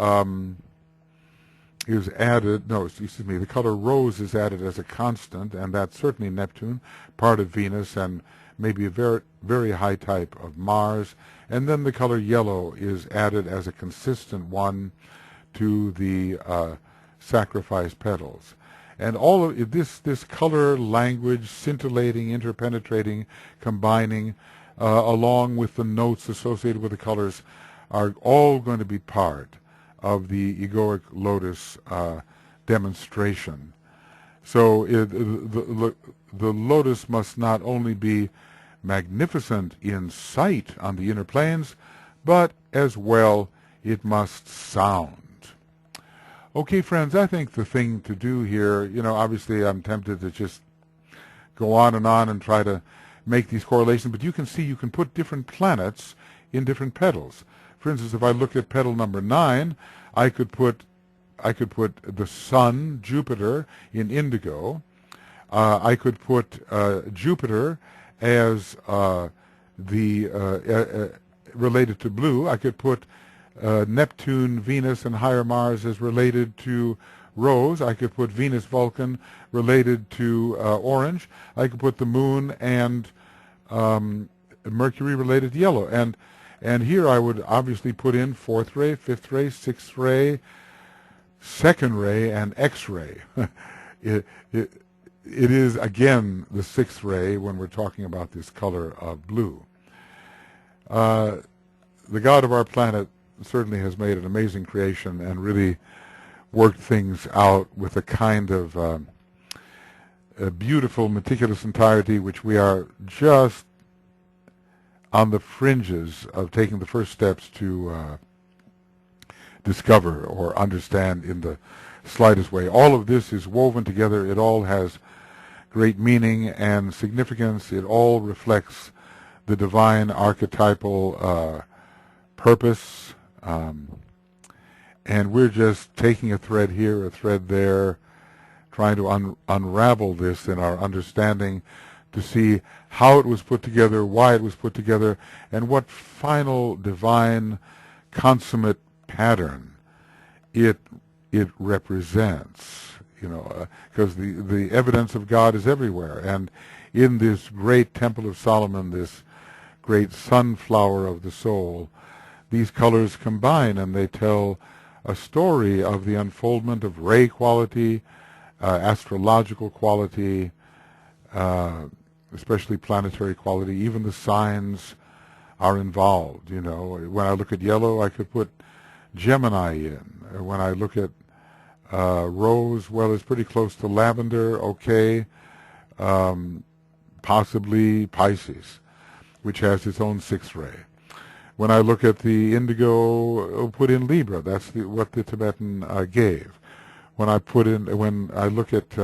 is added, the color rose is added as a constant, and that's certainly Neptune, part of Venus, and maybe a very, very high type of Mars. And then the color yellow is added as a consistent one to the sacrifice petals. And all of this color, language, scintillating, interpenetrating, combining, along with the notes associated with the colors, are all going to be part of the Egoic Lotus demonstration. So the lotus must not only be magnificent in sight on the inner planes, but as well it must sound. Okay, friends, I think the thing to do here, obviously I'm tempted to just go on and try to make these correlations, but you can see you can put different planets in different petals. For instance, if I look at petal number 9, I could put the sun, Jupiter, in indigo. I could put Jupiter as related to blue. I could put Neptune, Venus, and higher Mars as related to rose. I could put Venus, Vulcan related to orange. I could put the moon and Mercury related to yellow. And here I would obviously put in 4th ray, 5th ray, 6th ray, 2nd ray, and X-ray. It is, again, the 6th ray when we're talking about this color of blue. The God of our planet certainly has made an amazing creation and really worked things out with a kind of a beautiful, meticulous entirety, which we are just on the fringes of taking the first steps to discover or understand in the slightest way. All of this is woven together. It all has great meaning and significance. It all reflects the divine archetypal purpose. And we're just taking a thread here, a thread there, trying to unravel this in our understanding to see how it was put together, why it was put together, and what final divine consummate pattern it represents. Because the evidence of God is everywhere, and in this great Temple of Solomon, this great sunflower of the soul, these colors combine and they tell a story of the unfoldment of ray quality, astrological quality, especially planetary quality. Even the signs are involved. When I look at yellow, I could put Gemini in. When I look at rose, well, it's pretty close to lavender, okay, possibly Pisces, which has its own 6th ray. When I look at the indigo, put in Libra. That's what the Tibetan gave. When I look at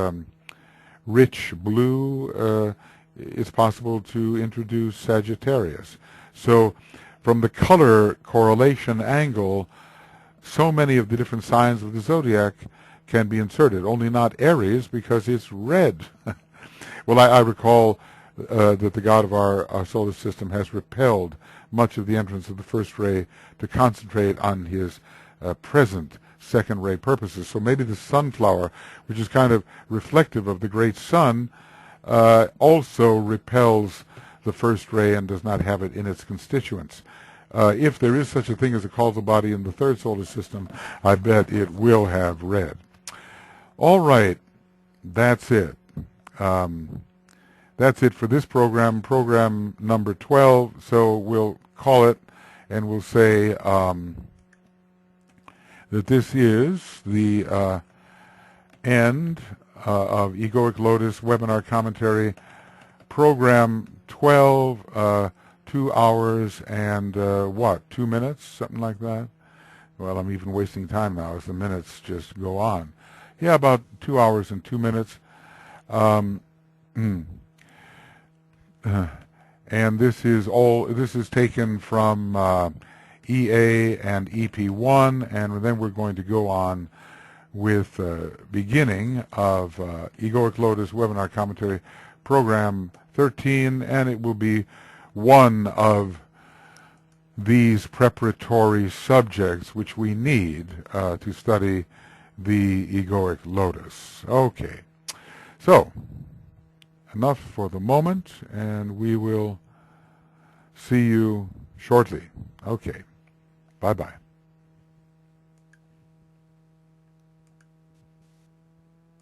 rich blue, it's possible to introduce Sagittarius. So from the color correlation angle, so many of the different signs of the zodiac can be inserted, only not Aries because it's red. Well, I recall that the God of our solar system has repelled much of the entrance of the first ray to concentrate on his present second ray purposes. So maybe the sunflower, which is kind of reflective of the great sun, also repels the first ray and does not have it in its constituents. If there is such a thing as a causal body in the third solar system, I bet it will have red. All right, that's it. That's it for this program, program number 12. So we'll call it, and we'll say that this is the end of Egoic Lotus webinar commentary, program 12, 2 hours and 2 minutes, something like that. Well, I'm even wasting time now as the minutes just go on. Yeah, about 2 hours and 2 minutes. And this is taken from EA and EP1, and then we're going to go on with beginning of Egoic Lotus webinar commentary program 13, and it will be one of these preparatory subjects which we need to study the Egoic Lotus. Okay, so enough for the moment, and we will see you shortly. Okay, bye-bye.